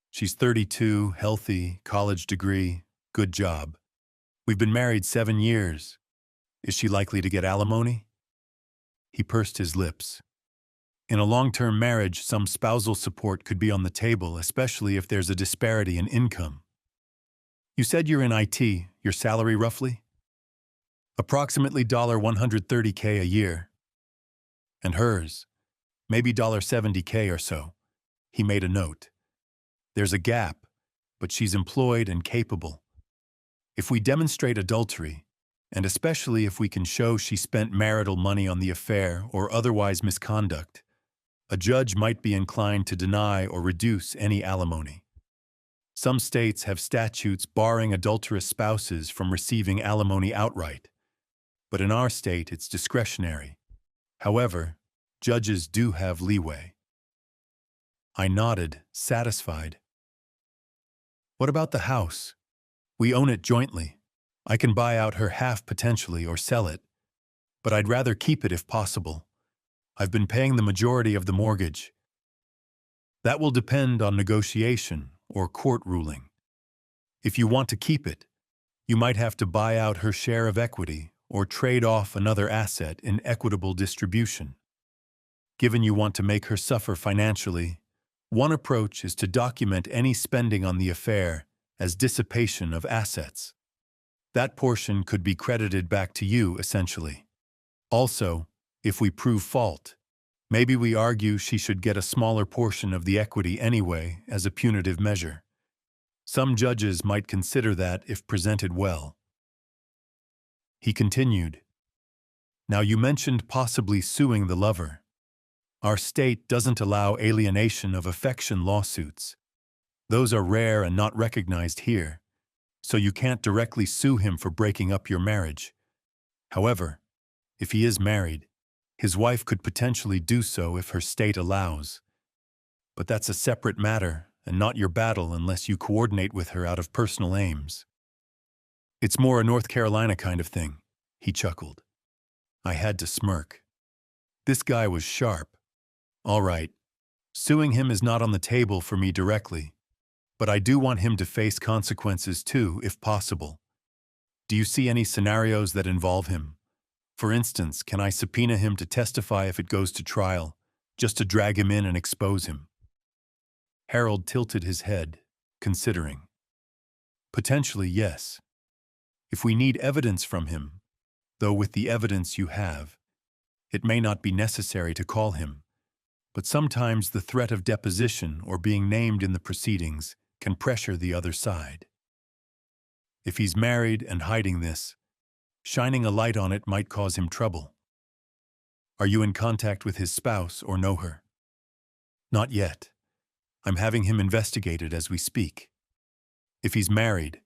A: She's 32, healthy, college degree, good job. We've been married 7 years. Is she likely to get alimony?" He pursed his lips. "In a long-term marriage, some spousal support could be on the table, especially if there's a disparity in income. You said you're in IT, your salary roughly?" "Approximately $130K a year. And hers, maybe $70K or so." He made a note. "There's a gap, but she's employed and capable. If we demonstrate adultery, and especially if we can show she spent marital money on the affair or otherwise misconduct, a judge might be inclined to deny or reduce any alimony. Some states have statutes barring adulterous spouses from receiving alimony outright, but in our state it's discretionary. However, Judges do have leeway. I nodded, satisfied. What about the house? We own it jointly. I can buy out her half potentially or sell it, but I'd rather keep it if possible. I've been paying the majority of the mortgage. That will depend on negotiation or court ruling. If you want to keep it, you might have to buy out her share of equity or trade off another asset in equitable distribution. Given you want to make her suffer financially, one approach is to document any spending on the affair as dissipation of assets. That portion could be credited back to you, essentially. Also, if we prove fault, maybe we argue she should get a smaller portion of the equity anyway as a punitive measure. Some judges might consider that if presented well. He continued, Now you mentioned possibly suing the lover. Our state doesn't allow alienation of affection lawsuits. Those are rare and not recognized here, so you can't directly sue him for breaking up your marriage. However, if he is married, his wife could potentially do so if her state allows. But that's a separate matter and not your battle unless you coordinate with her out of personal aims. It's more a North Carolina kind of thing, he chuckled. I had to smirk. This guy was sharp. All right, suing him is not on the table for me directly, but I do want him to face consequences too, if possible. Do you see any scenarios that involve him? For instance, can I subpoena him to testify if it goes to trial, just to drag him in and expose him? Harold tilted his head, considering. Potentially, yes. If we need evidence from him, though with the evidence you have, it may not be necessary to call him, but sometimes the threat of deposition or being named in the proceedings can pressure the other side. If he's married and hiding this, shining a light on it might cause him trouble. Are you in contact with his spouse or know her? Not yet. I'm having him investigated as we speak. If he's married,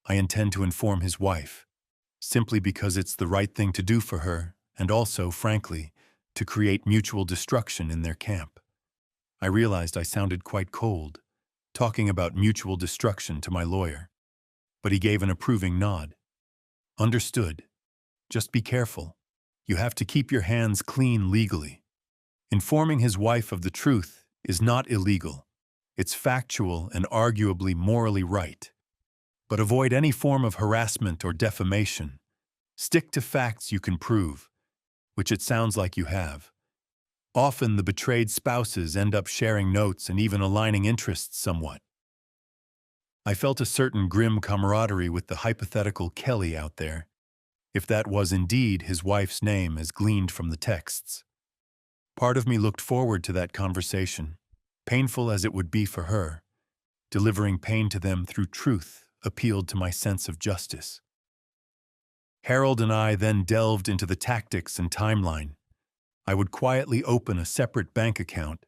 A: I intend to inform his wife, simply because it's the right thing to do for her, and also, frankly, to create mutual destruction in their camp. I realized I sounded quite cold, talking about mutual destruction to my lawyer, but he gave an approving nod. Understood. Just be careful. You have to keep your hands clean legally. Informing his wife of the truth is not illegal. It's factual and arguably morally right. But avoid any form of harassment or defamation. Stick to facts you can prove, which it sounds like you have. Often the betrayed spouses end up sharing notes and even aligning interests somewhat. I felt a certain grim camaraderie with the hypothetical Kelly out there, if that was indeed his wife's name as gleaned from the texts. Part of me looked forward to that conversation, painful as it would be for her. Delivering pain to them through truth appealed to my sense of justice. Harold and I then delved into the tactics and timeline. I would quietly open a separate bank account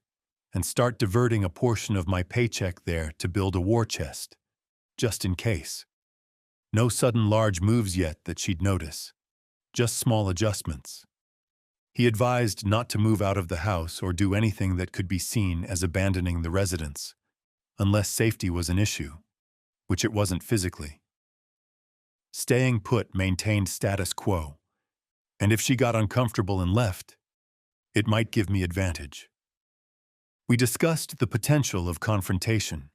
A: and start diverting a portion of my paycheck there to build a war chest, just in case. No sudden large moves yet that she'd notice, just small adjustments. He advised not to move out of the house or do anything that could be seen as abandoning the residence, unless safety was an issue, which it wasn't physically. Staying put maintained status quo, and if she got uncomfortable and left, it might give me advantage. We discussed the potential of confrontation.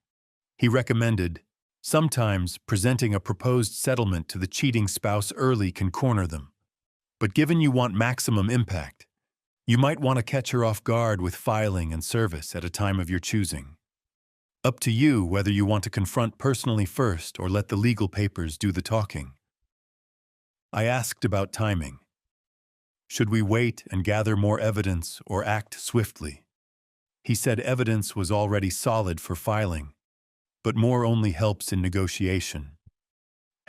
A: He recommended, sometimes presenting a proposed settlement to the cheating spouse early can corner them. But given you want maximum impact, you might want to catch her off guard with filing and service at a time of your choosing. Up to you whether you want to confront personally first or let the legal papers do the talking. I asked about timing. Should we wait and gather more evidence or act swiftly? He said evidence was already solid for filing, but more only helps in negotiation.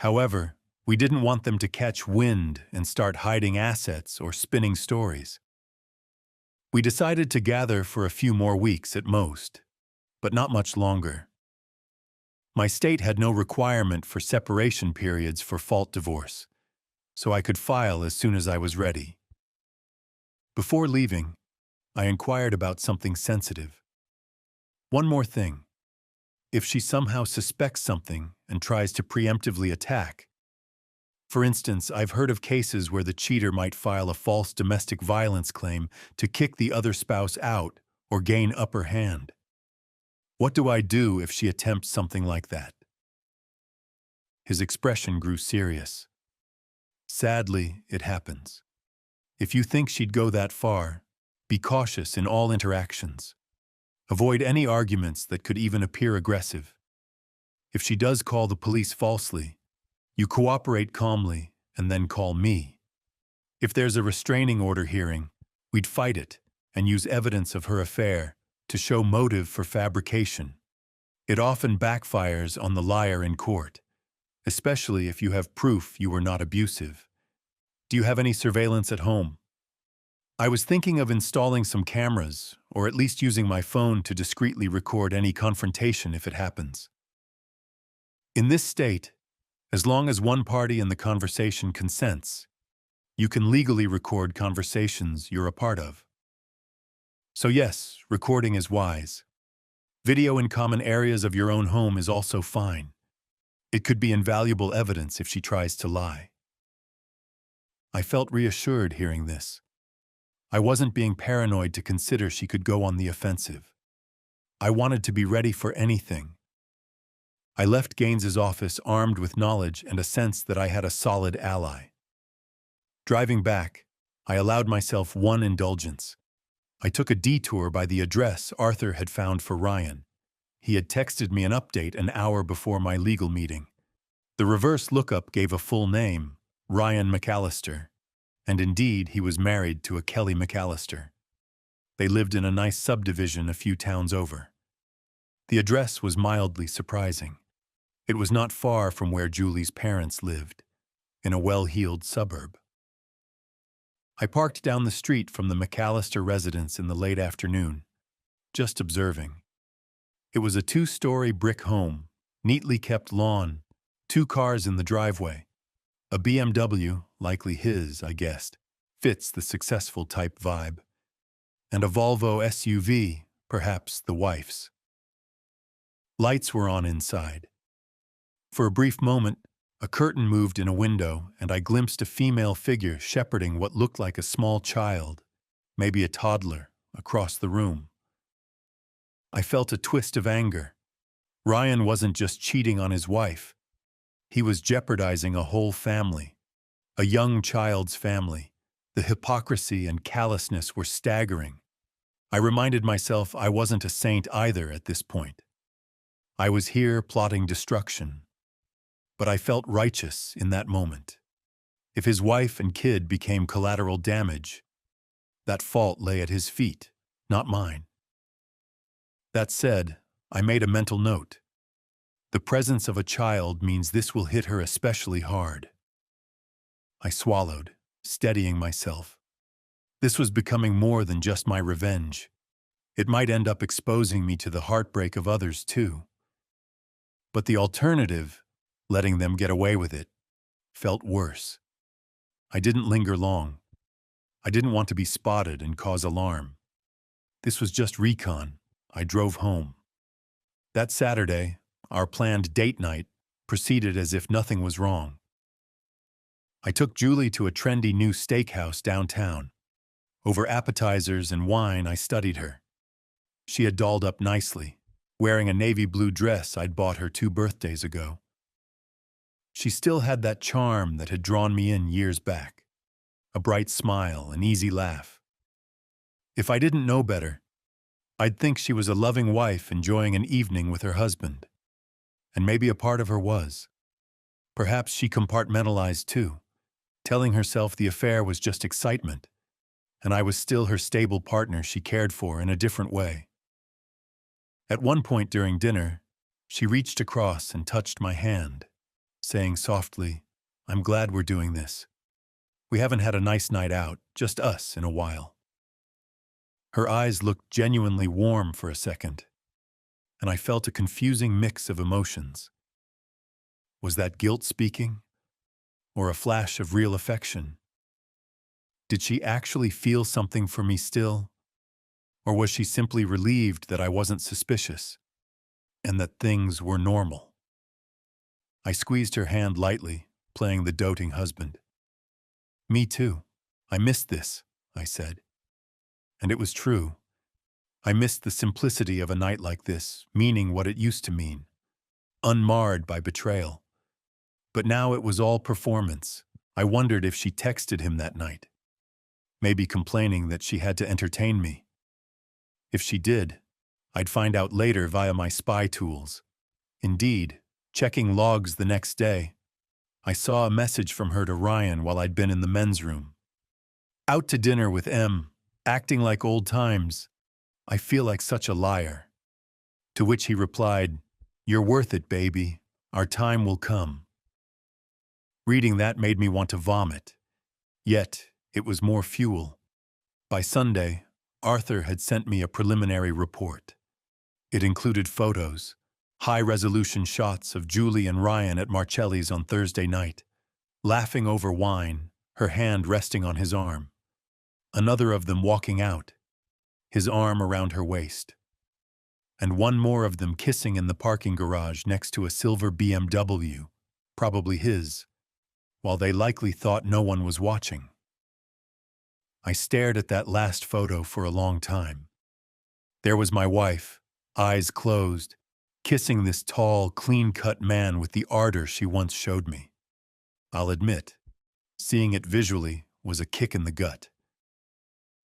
A: However, we didn't want them to catch wind and start hiding assets or spinning stories. We decided to gather for a few more weeks at most, but not much longer. My state had no requirement for separation periods for fault divorce, so I could file as soon as I was ready. Before leaving, I inquired about something sensitive. One more thing. If she somehow suspects something and tries to preemptively attack. For instance, I've heard of cases where the cheater might file a false domestic violence claim to kick the other spouse out or gain upper hand. What do I do if she attempts something like that? His expression grew serious. Sadly, it happens. If you think she'd go that far, be cautious in all interactions. Avoid any arguments that could even appear aggressive. If she does call the police falsely, you cooperate calmly and then call me. If there's a restraining order hearing, we'd fight it and use evidence of her affair to show motive for fabrication. It often backfires on the liar in court, especially if you have proof you were not abusive. Do you have any surveillance at home? I was thinking of installing some cameras, or at least using my phone to discreetly record any confrontation if it happens. In this state, as long as one party in the conversation consents, you can legally record conversations you're a part of. So yes, recording is wise. Video in common areas of your own home is also fine. It could be invaluable evidence if she tries to lie. I felt reassured hearing this. I wasn't being paranoid to consider she could go on the offensive. I wanted to be ready for anything. I left Gaines's office armed with knowledge and a sense that I had a solid ally. Driving back, I allowed myself one indulgence. I took a detour by the address Arthur had found for Ryan. He had texted me an update an hour before my legal meeting. The reverse lookup gave a full name, Ryan McAllister, and indeed he was married to a Kelly McAllister. They lived in a nice subdivision a few towns over. The address was mildly surprising. It was not far from where Julie's parents lived, in a well-heeled suburb. I parked down the street from the McAllister residence in the late afternoon, just observing. It was a 2-story brick home, neatly kept lawn, 2 cars in the driveway. A BMW, likely his, I guessed, fits the successful type vibe. And a Volvo SUV, perhaps the wife's. Lights were on inside. For a brief moment, a curtain moved in a window and I glimpsed a female figure shepherding what looked like a small child, maybe a toddler, across the room. I felt a twist of anger. Ryan wasn't just cheating on his wife. He was jeopardizing a whole family, a young child's family. The hypocrisy and callousness were staggering. I reminded myself I wasn't a saint either at this point. I was here plotting destruction. But I felt righteous in that moment. If his wife and kid became collateral damage, that fault lay at his feet, not mine. That said, I made a mental note. The presence of a child means this will hit her especially hard. I swallowed, steadying myself. This was becoming more than just my revenge. It might end up exposing me to the heartbreak of others too. But the alternative, letting them get away with it, felt worse. I didn't linger long. I didn't want to be spotted and cause alarm. This was just recon. I drove home. That Saturday, our planned date night proceeded as if nothing was wrong. I took Julie to a trendy new steakhouse downtown. Over appetizers and wine, I studied her. She had dolled up nicely, wearing a navy blue dress I'd bought her 2 birthdays ago. She still had that charm that had drawn me in years back. A bright smile, an easy laugh. If I didn't know better, I'd think she was a loving wife enjoying an evening with her husband. And maybe a part of her was. Perhaps she compartmentalized too, telling herself the affair was just excitement, and I was still her stable partner she cared for in a different way. At one point during dinner, she reached across and touched my hand, saying softly, "I'm glad we're doing this. We haven't had a nice night out, just us, in a while." Her eyes looked genuinely warm for a second, and I felt a confusing mix of emotions. Was that guilt speaking? Or a flash of real affection? Did she actually feel something for me still? Or was she simply relieved that I wasn't suspicious and that things were normal? I squeezed her hand lightly, playing the doting husband. Me too. I missed this, I said. And it was true. I missed the simplicity of a night like this, meaning what it used to mean, unmarred by betrayal. But now it was all performance. I wondered if she texted him that night, maybe complaining that she had to entertain me. If she did, I'd find out later via my spy tools. Indeed, checking logs the next day, I saw a message from her to Ryan while I'd been in the men's room. Out to dinner with M, acting like old times. I feel like such a liar. To which he replied, "You're worth it, baby. Our time will come." Reading that made me want to vomit. Yet, it was more fuel. By Sunday, Arthur had sent me a preliminary report. It included photos, high-resolution shots of Julie and Ryan at Marcelli's on Thursday night, laughing over wine, her hand resting on his arm. Another of them walking out, his arm around her waist. And one more of them kissing in the parking garage next to a silver BMW, probably his, while they likely thought no one was watching. I stared at that last photo for a long time. There was my wife, eyes closed, kissing this tall, clean-cut man with the ardor she once showed me. I'll admit, seeing it visually was a kick in the gut.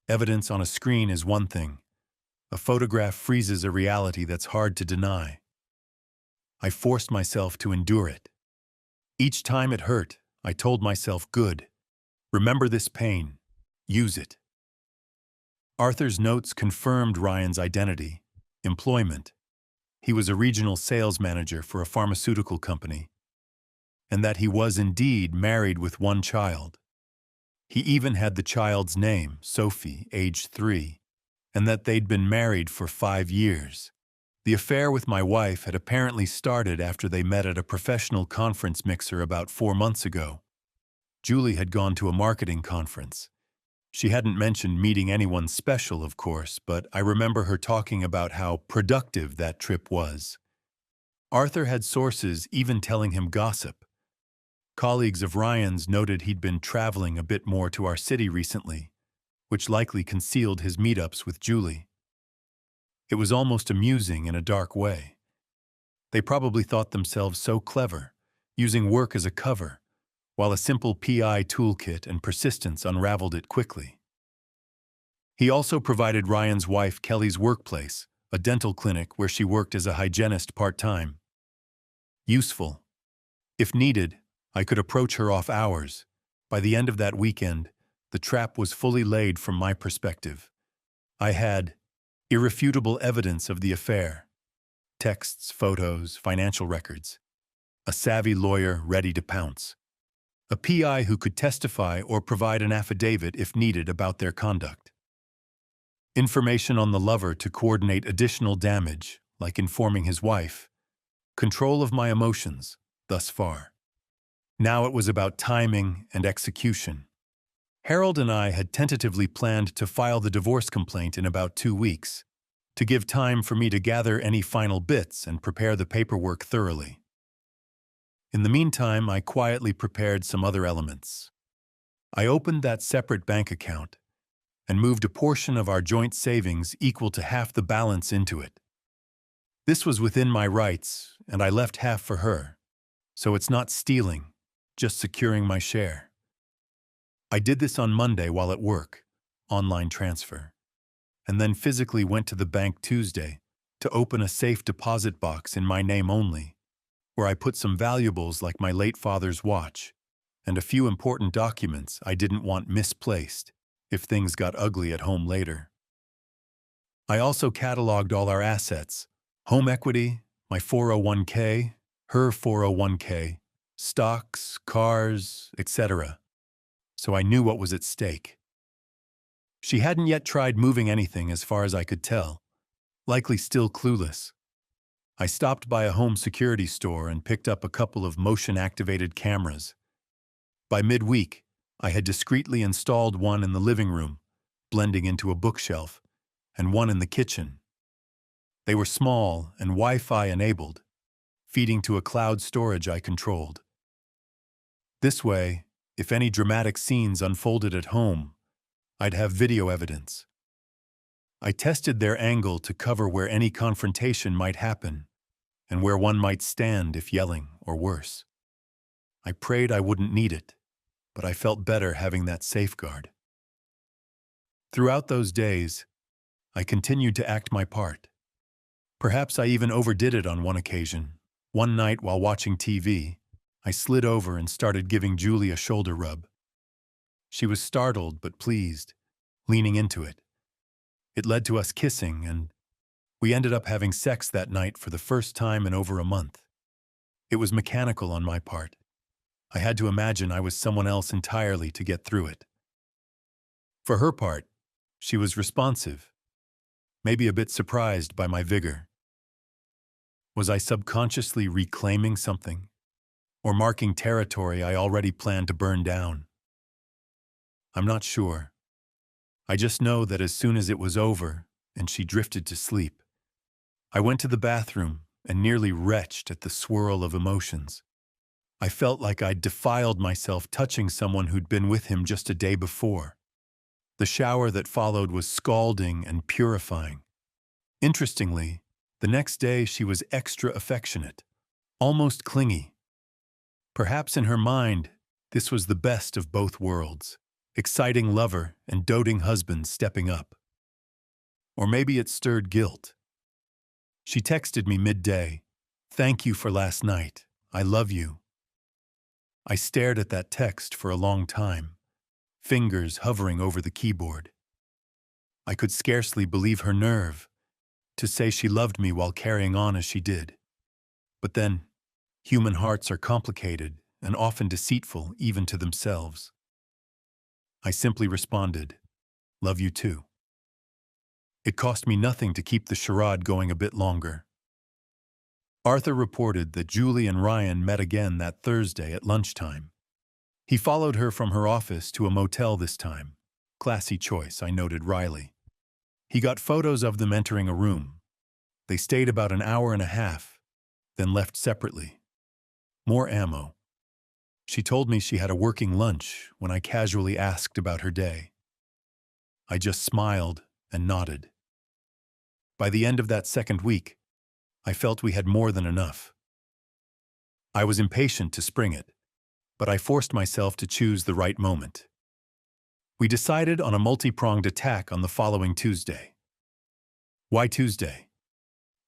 A: Evidence on a screen is one thing. A photograph freezes a reality that's hard to deny. I forced myself to endure it. Each time it hurt, I told myself, good. Remember this pain. Use it. Arthur's notes confirmed Ryan's identity, employment. He was a regional sales manager for a pharmaceutical company, and that he was indeed married with one child. He even had the child's name, Sophie, age 3, and that they'd been married for 5 years. The affair with my wife had apparently started after they met at a professional conference mixer about 4 months ago. Julie had gone to a marketing conference. She hadn't mentioned meeting anyone special, of course, but I remember her talking about how productive that trip was. Arthur had sources even telling him gossip. Colleagues of Ryan's noted he'd been traveling a bit more to our city recently, which likely concealed his meetups with Julie. It was almost amusing in a dark way. They probably thought themselves so clever, using work as a cover, while a simple PI toolkit and persistence unraveled it quickly. He also provided Ryan's wife Kelly's workplace, a dental clinic where she worked as a hygienist part-time. Useful. If needed, I could approach her off hours. By the end of that weekend, the trap was fully laid from my perspective. I had irrefutable evidence of the affair. Texts, photos, financial records. A savvy lawyer ready to pounce. A PI who could testify or provide an affidavit if needed about their conduct. Information on the lover to coordinate additional damage, like informing his wife. Control of my emotions, thus far. Now it was about timing and execution. Harold and I had tentatively planned to file the divorce complaint in about 2 weeks, to give time for me to gather any final bits and prepare the paperwork thoroughly. In the meantime, I quietly prepared some other elements. I opened that separate bank account and moved a portion of our joint savings equal to half the balance into it. This was within my rights, and I left half for her, so it's not stealing, just securing my share. I did this on Monday while at work, online transfer, and then physically went to the bank Tuesday to open a safe deposit box in my name only, where I put some valuables like my late father's watch and a few important documents I didn't want misplaced if things got ugly at home later. I also cataloged all our assets, home equity, my 401k, her 401k, stocks, cars, etc. So I knew what was at stake. She hadn't yet tried moving anything as far as I could tell, likely still clueless. I stopped by a home security store and picked up a couple of motion-activated cameras. By midweek, I had discreetly installed one in the living room, blending into a bookshelf, and one in the kitchen. They were small and Wi-Fi enabled, feeding to a cloud storage I controlled. This way, if any dramatic scenes unfolded at home, I'd have video evidence. I tested their angle to cover where any confrontation might happen and where one might stand if yelling or worse. I prayed I wouldn't need it, but I felt better having that safeguard. Throughout those days, I continued to act my part. Perhaps I even overdid it on one occasion. One night while watching TV, I slid over and started giving Julie a shoulder rub. She was startled but pleased, leaning into it. It led to us kissing, and we ended up having sex that night for the first time in over a month. It was mechanical on my part. I had to imagine I was someone else entirely to get through it. For her part, she was responsive, maybe a bit surprised by my vigor. Was I subconsciously reclaiming something, or marking territory I already planned to burn down? I'm not sure. I just know that as soon as it was over and she drifted to sleep, I went to the bathroom and nearly retched at the swirl of emotions. I felt like I'd defiled myself touching someone who'd been with him just a day before. The shower that followed was scalding and purifying. Interestingly, the next day she was extra affectionate, almost clingy. Perhaps in her mind, this was the best of both worlds, exciting lover and doting husband stepping up. Or maybe it stirred guilt. She texted me midday, "Thank you for last night. I love you." I stared at that text for a long time, fingers hovering over the keyboard. I could scarcely believe her nerve to say she loved me while carrying on as she did. But then, human hearts are complicated and often deceitful even to themselves. I simply responded, "Love you too." It cost me nothing to keep the charade going a bit longer. Arthur reported that Julie and Ryan met again that Thursday at lunchtime. He followed her from her office to a motel this time. Classy choice, I noted wryly. He got photos of them entering a room. They stayed about an hour and a half, then left separately. More ammo. She told me she had a working lunch when I casually asked about her day. I just smiled and nodded. By the end of that second week, I felt we had more than enough. I was impatient to spring it, but I forced myself to choose the right moment. We decided on a multi-pronged attack on the following Tuesday. Why Tuesday?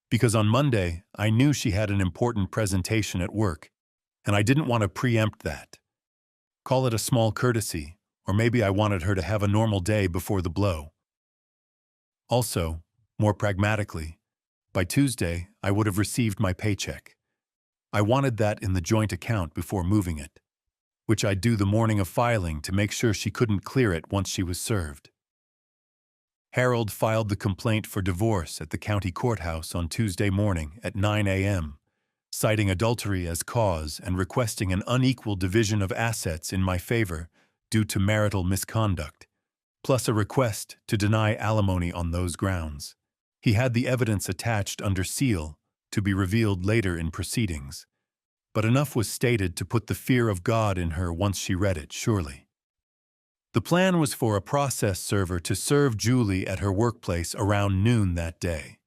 A: Because on Monday, I knew she had an important presentation at work, and I didn't want to preempt that. Call it a small courtesy, or maybe I wanted her to have a normal day before the blow. Also, more pragmatically, by Tuesday, I would have received my paycheck. I wanted that in the joint account before moving it, which I'd do the morning of filing to make sure she couldn't clear it once she was served. Harold filed the complaint for divorce at the county courthouse on Tuesday morning at 9 a.m., citing adultery as cause and requesting an unequal division of assets in my favor due to marital misconduct, plus a request to deny alimony on those grounds. He had the evidence attached under seal to be revealed later in proceedings, but enough was stated to put the fear of God in her once she read it, surely. The plan was for a process server to serve Julie at her workplace around noon that day.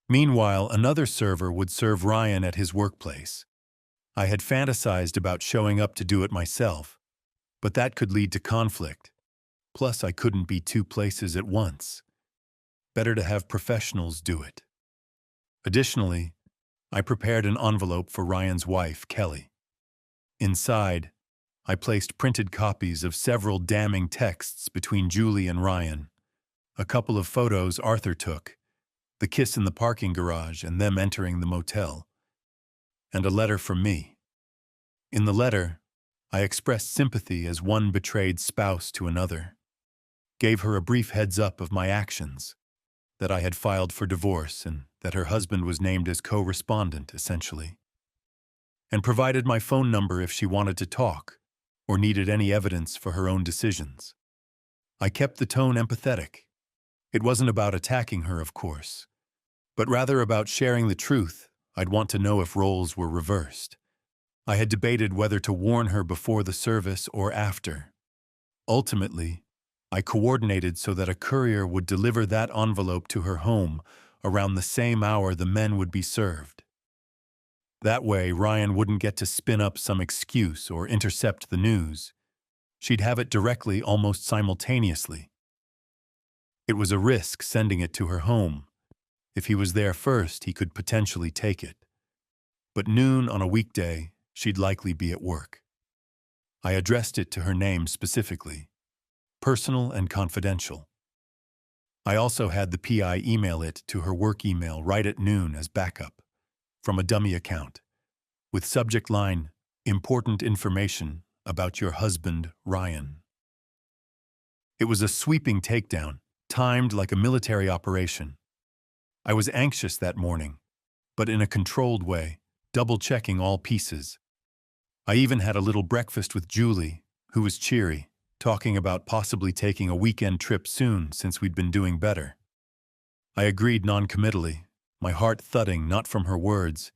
A: Meanwhile, another server would serve Ryan at his workplace. I had fantasized about showing up to do it myself, but that could lead to conflict. Plus, I couldn't be two places at once. Better to have professionals do it. Additionally, I prepared an envelope for Ryan's wife, Kelly. Inside, I placed printed copies of several damning texts between Julie and Ryan, a couple of photos Arthur took, the kiss in the parking garage and them entering the motel, and a letter from me. In the letter, I expressed sympathy as one betrayed spouse to another, gave her a brief heads up of my actions, that I had filed for divorce and that her husband was named as co-respondent, essentially, and provided my phone number if she wanted to talk or needed any evidence for her own decisions. I kept the tone empathetic, It wasn't about attacking her, of course, but rather about sharing the truth. I'd want to know if roles were reversed. I had debated whether to warn her before the service or after. Ultimately, I coordinated so that a courier would deliver that envelope to her home around the same hour the men would be served. That way, Ryan wouldn't get to spin up some excuse or intercept the news. She'd have it directly almost simultaneously. It was a risk sending it to her home. If he was there first, he could potentially take it. But noon on a weekday, she'd likely be at work. I addressed it to her name specifically, personal and confidential. I also had the PI email it to her work email right at noon as backup, from a dummy account, with subject line, "Important information about your husband, Ryan." It was a sweeping takedown, timed like a military operation. I was anxious that morning, but in a controlled way, double-checking all pieces. I even had a little breakfast with Julie, who was cheery, talking about possibly taking a weekend trip soon since we'd been doing better. I agreed non-committally, my heart thudding not from her words,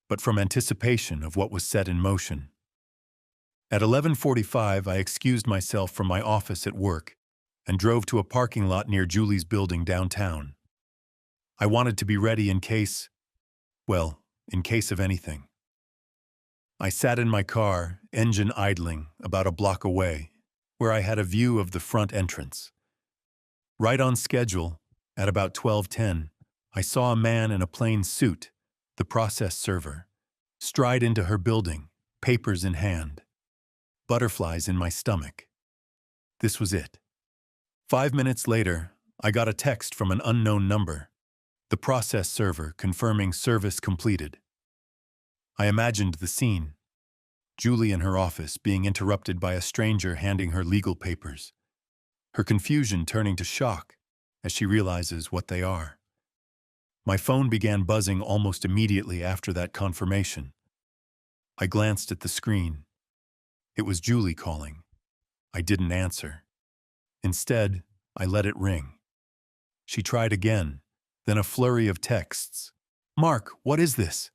A: but from anticipation of what was set in motion. At 11:45, I excused myself from my office at work and drove to a parking lot near Julie's building downtown. I wanted to be ready in case of anything. I sat in my car, engine idling, about a block away, where I had a view of the front entrance. Right on schedule, at about 12:10, I saw a man in a plain suit, the process server, stride into her building, papers in hand. Butterflies in my stomach. This was it. 5 minutes later, I got a text from an unknown number, the process server confirming service completed. I imagined the scene. Julie in her office being interrupted by a stranger handing her legal papers, her confusion turning to shock as she realizes what they are. My phone began buzzing almost immediately after that confirmation. I glanced at the screen. It was Julie calling. I didn't answer. Instead, I let it ring. She tried again, then a flurry of texts. "Mark, what is this?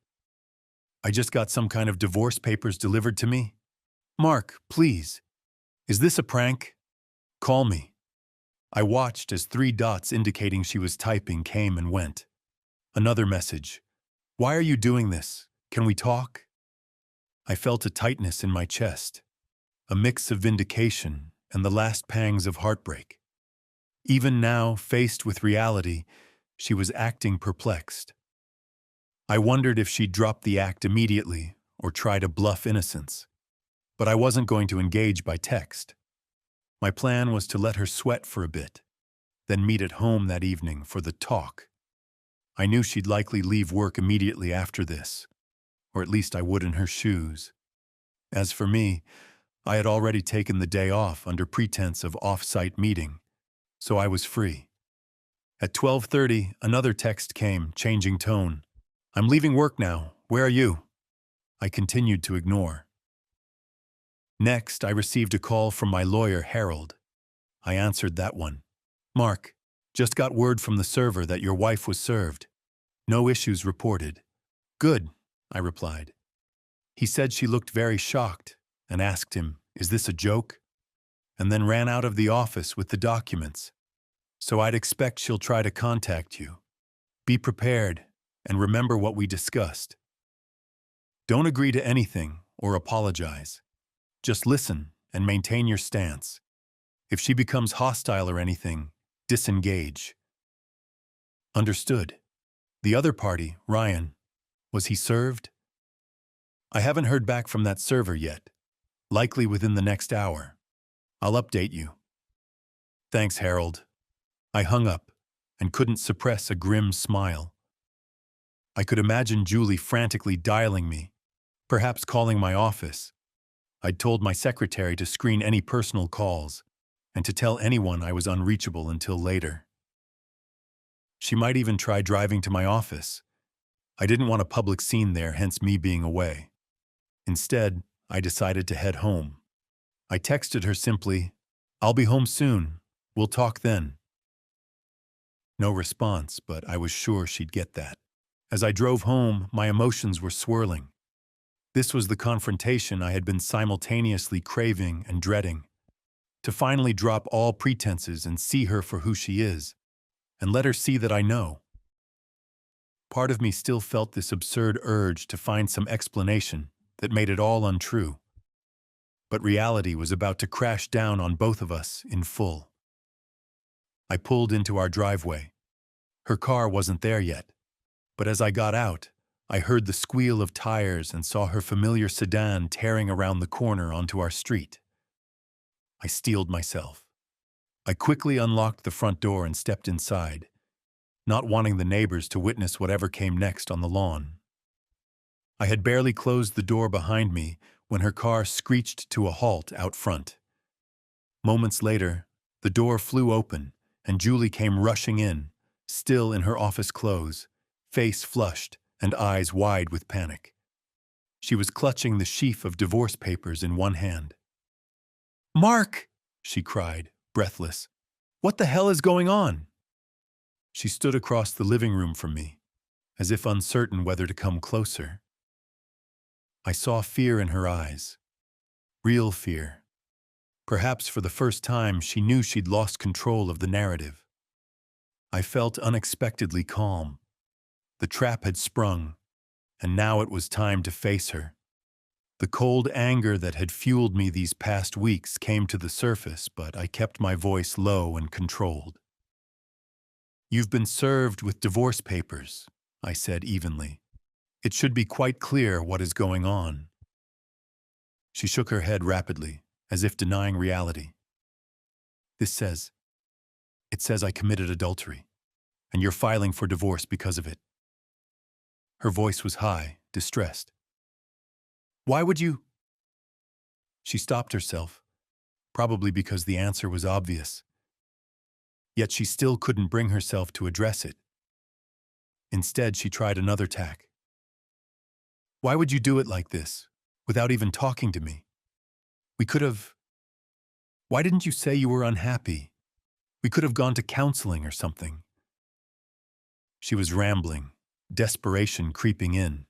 A: I just got some kind of divorce papers delivered to me. Mark, please. Is this a prank? Call me." I watched as 3 dots indicating she was typing came and went. Another message. "Why are you doing this? Can we talk?" I felt a tightness in my chest, a mix of vindication and the last pangs of heartbreak. Even now, faced with reality, she was acting perplexed. I wondered if she'd drop the act immediately or try to bluff innocence. But I wasn't going to engage by text. My plan was to let her sweat for a bit, then meet at home that evening for the talk. I knew she'd likely leave work immediately after this, or at least I would in her shoes. As for me, I had already taken the day off under pretense of off-site meeting, so I was free. At 12:30, another text came, changing tone. "I'm leaving work now. Where are you?" I continued to ignore. Next, I received a call from my lawyer, Harold. I answered that one. "Mark, just got word from the server that your wife was served. No issues reported." "Good," I replied. He said she looked very shocked and asked him, "Is this a joke?" and then ran out of the office with the documents. "So I'd expect she'll try to contact you. Be prepared and remember what we discussed. Don't agree to anything or apologize. Just listen and maintain your stance. If she becomes hostile or anything, disengage." Understood. The other party, Ryan, was he served? "I haven't heard back from that server yet. Likely within the next hour. I'll update you." Thanks, Harold. I hung up and couldn't suppress a grim smile. I could imagine Julie frantically dialing me, perhaps calling my office. I'd told my secretary to screen any personal calls and to tell anyone I was unreachable until later. She might even try driving to my office. I didn't want a public scene there, hence me being away. Instead, I decided to head home. I texted her simply, "I'll be home soon. We'll talk then." No response, but I was sure she'd get that. As I drove home, my emotions were swirling. This was the confrontation I had been simultaneously craving and dreading. To finally drop all pretenses and see her for who she is, and let her see that I know. Part of me still felt this absurd urge to find some explanation that made it all untrue. But reality was about to crash down on both of us in full. I pulled into our driveway. Her car wasn't there yet, but as I got out, I heard the squeal of tires and saw her familiar sedan tearing around the corner onto our street. I steeled myself. I quickly unlocked the front door and stepped inside, not wanting the neighbors to witness whatever came next on the lawn. I had barely closed the door behind me when her car screeched to a halt out front. Moments later, the door flew open and Julie came rushing in, still in her office clothes, face flushed and eyes wide with panic. She was clutching the sheaf of divorce papers in one hand. "Mark!" she cried, breathless. "What the hell is going on?" She stood across the living room from me, as if uncertain whether to come closer. I saw fear in her eyes. Real fear. Perhaps for the first time she knew she'd lost control of the narrative. I felt unexpectedly calm. The trap had sprung, and now it was time to face her. The cold anger that had fueled me these past weeks came to the surface, but I kept my voice low and controlled. "You've been served with divorce papers," I said evenly. "It should be quite clear what is going on." She shook her head rapidly, as if denying reality. It says I committed adultery, and you're filing for divorce because of it." Her voice was high, distressed. "Why would you?" She stopped herself, probably because the answer was obvious. Yet she still couldn't bring herself to address it. Instead, she tried another tack. "Why would you do it like this, without even talking to me? We could have... Why didn't you say you were unhappy? We could have gone to counseling or something." She was rambling, desperation creeping in.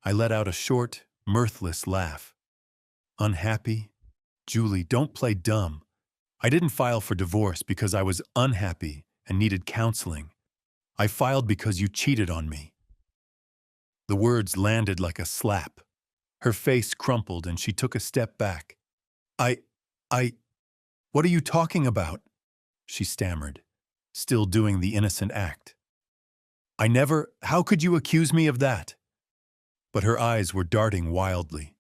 A: I let out a short, mirthless laugh. "Unhappy? Julie, don't play dumb. I didn't file for divorce because I was unhappy and needed counseling. I filed because you cheated on me." The words landed like a slap. Her face crumpled and she took a step back. I, what are you talking about?" she stammered, still doing the innocent act. How could you accuse me of that?" But her eyes were darting wildly.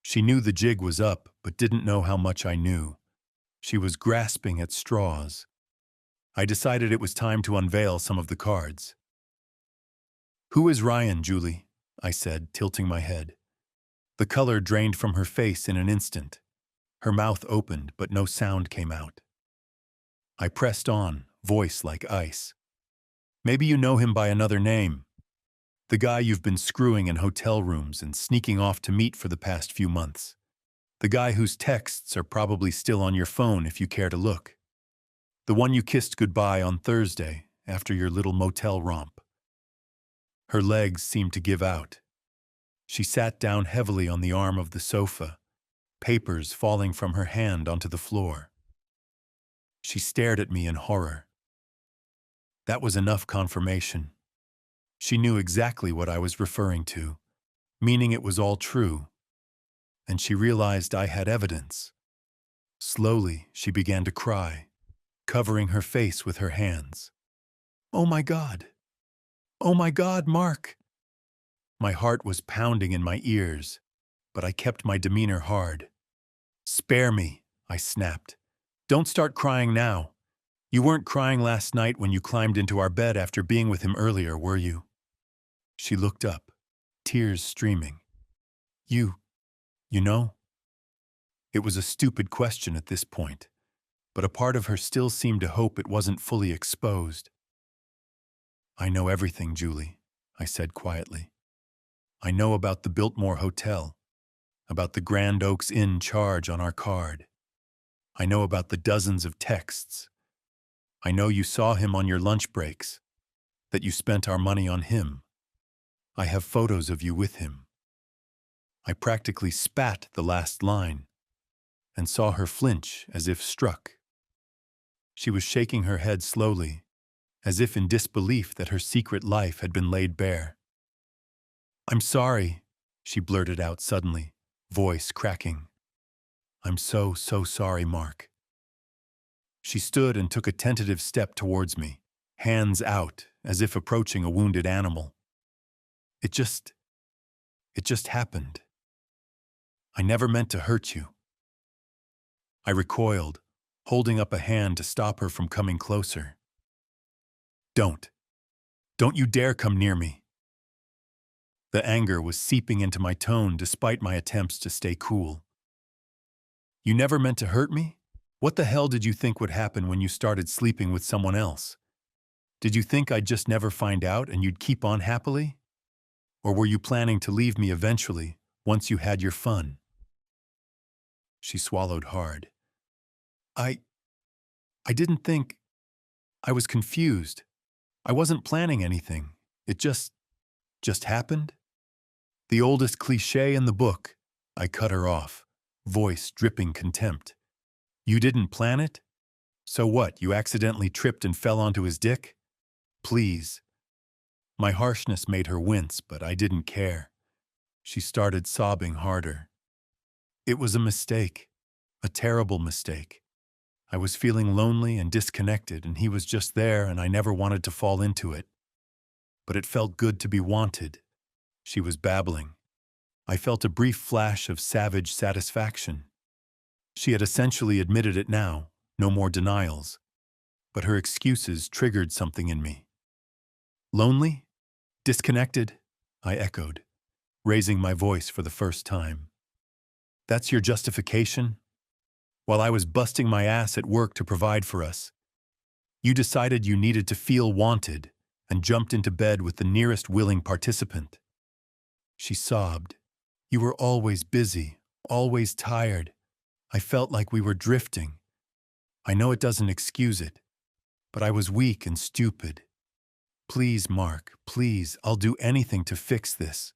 A: She knew the jig was up, but didn't know how much I knew. She was grasping at straws. I decided it was time to unveil some of the cards. "Who is Ryan, Julie?" I said, tilting my head. The color drained from her face in an instant. Her mouth opened, but no sound came out. I pressed on, voice like ice. "Maybe you know him by another name. The guy you've been screwing in hotel rooms and sneaking off to meet for the past few months. The guy whose texts are probably still on your phone if you care to look. The one you kissed goodbye on Thursday after your little motel romp." Her legs seemed to give out. She sat down heavily on the arm of the sofa, papers falling from her hand onto the floor. She stared at me in horror. That was enough confirmation. She knew exactly what I was referring to, meaning it was all true. And she realized I had evidence. Slowly, she began to cry, covering her face with her hands. "Oh my God! Oh my God, Mark!" My heart was pounding in my ears, but I kept my demeanor hard. "Spare me," I snapped. "Don't start crying now. You weren't crying last night when you climbed into our bed after being with him earlier, were you?" She looked up, tears streaming. You know?" It was a stupid question at this point, but a part of her still seemed to hope it wasn't fully exposed. "I know everything, Julie," I said quietly. "I know about the Biltmore Hotel, about the Grand Oaks Inn charge on our card. I know about the dozens of texts. I know you saw him on your lunch breaks, that you spent our money on him. I have photos of you with him. I practically spat the last line and saw her flinch as if struck. She was shaking her head slowly, as if in disbelief that her secret life had been laid bare. "I'm sorry," she blurted out suddenly, voice cracking. "I'm so sorry, Mark." She stood and took a tentative step towards me, hands out, as if approaching a wounded animal. It just happened. I never meant to hurt you." I recoiled, holding up a hand to stop her from coming closer. Don't you dare come near me." The anger was seeping into my tone despite my attempts to stay cool. "You never meant to hurt me? What the hell did you think would happen when you started sleeping with someone else? Did you think I'd just never find out and you'd keep on happily? Or were you planning to leave me eventually, once you had your fun?" She swallowed hard. I didn't think. I was confused. I wasn't planning anything. It just happened? The oldest cliché in the book. I cut her off, voice dripping contempt. You didn't plan it? So what, you accidentally tripped and fell onto his dick? Please. My harshness made her wince, but I didn't care. She started sobbing harder. It was a mistake, a terrible mistake. I was feeling lonely and disconnected, and he was just there, and I never wanted to fall into it. But it felt good to be wanted. She was babbling. I felt a brief flash of savage satisfaction. She had essentially admitted it now, no more denials. But her excuses triggered something in me. Lonely? Disconnected? I echoed, raising my voice for the first time. That's your justification? While I was busting my ass at work to provide for us, you decided you needed to feel wanted and jumped into bed with the nearest willing participant. She sobbed. You were always busy, always tired. I felt like we were drifting. I know it doesn't excuse it, but I was weak and stupid. Please, Mark, please, I'll do anything to fix this.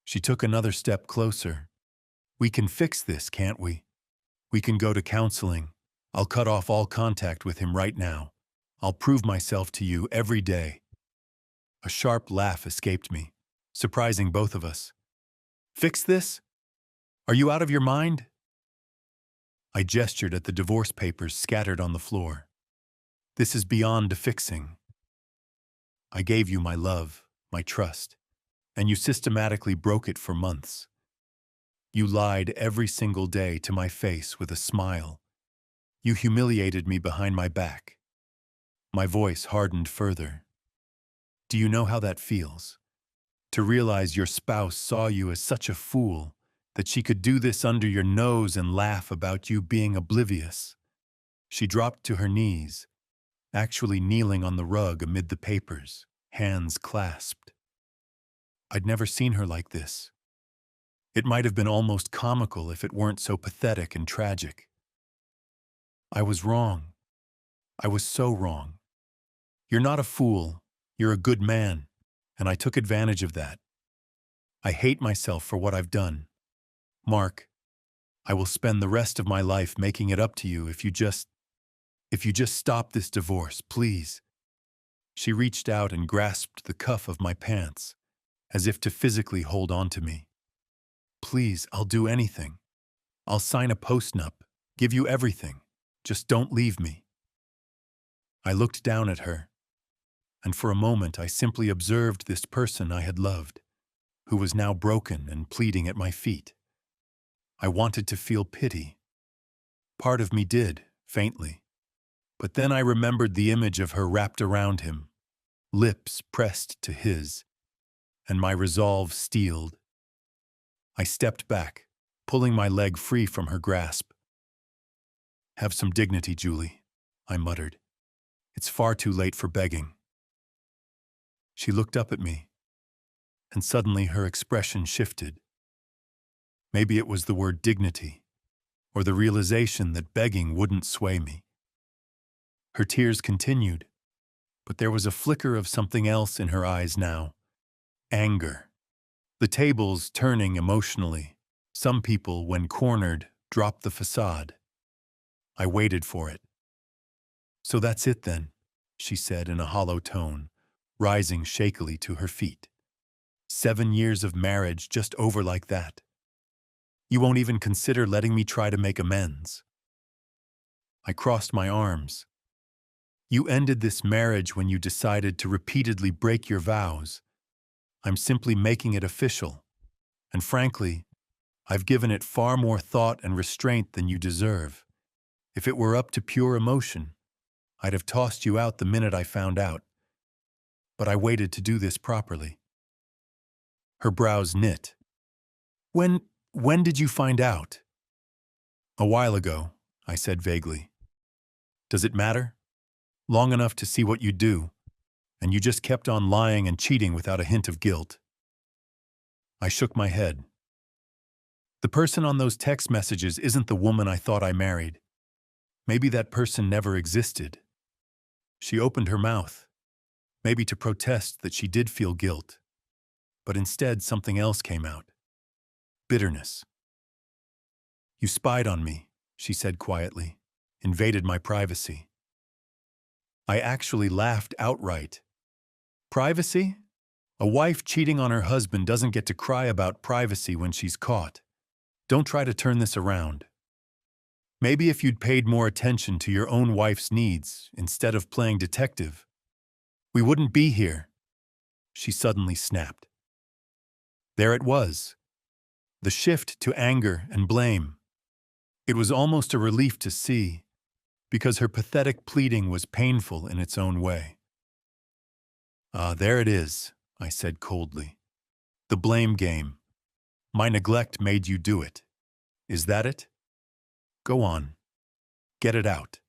A: She took another step closer. We can fix this, can't we? We can go to counseling. I'll cut off all contact with him right now. I'll prove myself to you every day. A sharp laugh escaped me, surprising both of us. Fix this? Are you out of your mind? I gestured at the divorce papers scattered on the floor. This is beyond a fixing. I gave you my love, my trust, and you systematically broke it for months. You lied every single day to my face with a smile. You humiliated me behind my back. My voice hardened further. Do you know how that feels? To realize your spouse saw you as such a fool that she could do this under your nose and laugh about you being oblivious. She dropped to her knees, actually kneeling on the rug amid the papers, hands clasped. I'd never seen her like this. It might have been almost comical if it weren't so pathetic and tragic. I was wrong. I was so wrong. You're not a fool. You're a good man, and I took advantage of that. I hate myself for what I've done. Mark, I will spend the rest of my life making it up to you if you just stop this divorce, please. She reached out and grasped the cuff of my pants, as if to physically hold on to me. Please, I'll do anything. I'll sign a postnup, give you everything. Just don't leave me. I looked down at her, and for a moment I simply observed this person I had loved, who was now broken and pleading at my feet. I wanted to feel pity. Part of me did, faintly. But then I remembered the image of her wrapped around him, lips pressed to his, and my resolve steeled. I stepped back, pulling my leg free from her grasp. Have some dignity, Julie, I muttered. It's far too late for begging. She looked up at me, and suddenly her expression shifted. Maybe it was the word dignity, or the realization that begging wouldn't sway me. Her tears continued, but there was a flicker of something else in her eyes now. Anger. The tables turning emotionally. Some people, when cornered, drop the facade. I waited for it. "So that's it then," she said in a hollow tone, rising shakily to her feet. 7 years of marriage just over like that. You won't even consider letting me try to make amends." I crossed my arms. "You ended this marriage when you decided to repeatedly break your vows. I'm simply making it official. And frankly, I've given it far more thought and restraint than you deserve. If it were up to pure emotion, I'd have tossed you out the minute I found out. But I waited to do this properly." Her brows knit. When did you find out?" "A while ago," I said vaguely. "Does it matter? Long enough to see what you do, and you just kept on lying and cheating without a hint of guilt." I shook my head. "The person on those text messages isn't the woman I thought I married. Maybe that person never existed." She opened her mouth, maybe to protest that she did feel guilt, but instead something else came out. Bitterness. "You spied on me," she said quietly, "invaded my privacy." I actually laughed outright. Privacy? A wife cheating on her husband doesn't get to cry about privacy when she's caught. Don't try to turn this around. Maybe if you'd paid more attention to your own wife's needs instead of playing detective, we wouldn't be here. She suddenly snapped. There it was. The shift to anger and blame. It was almost a relief to see, because her pathetic pleading was painful in its own way. "Ah, there it is," I said coldly. "The blame game. My neglect made you do it. Is that it? Go on. Get it out."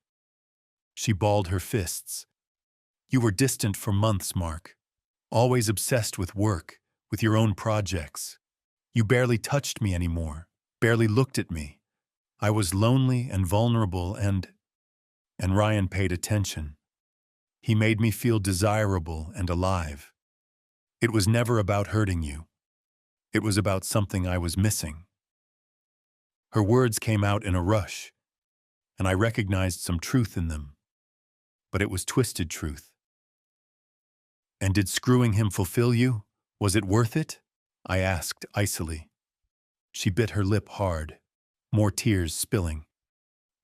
A: She balled her fists. "You were distant for months, Mark. Always obsessed with work, with your own projects. You barely touched me anymore, barely looked at me. I was lonely and vulnerable and Ryan paid attention. He made me feel desirable and alive. It was never about hurting you. It was about something I was missing." Her words came out in a rush, and I recognized some truth in them. But it was twisted truth. "And did screwing him fulfill you? Was it worth it?" I asked icily. She bit her lip hard, more tears spilling.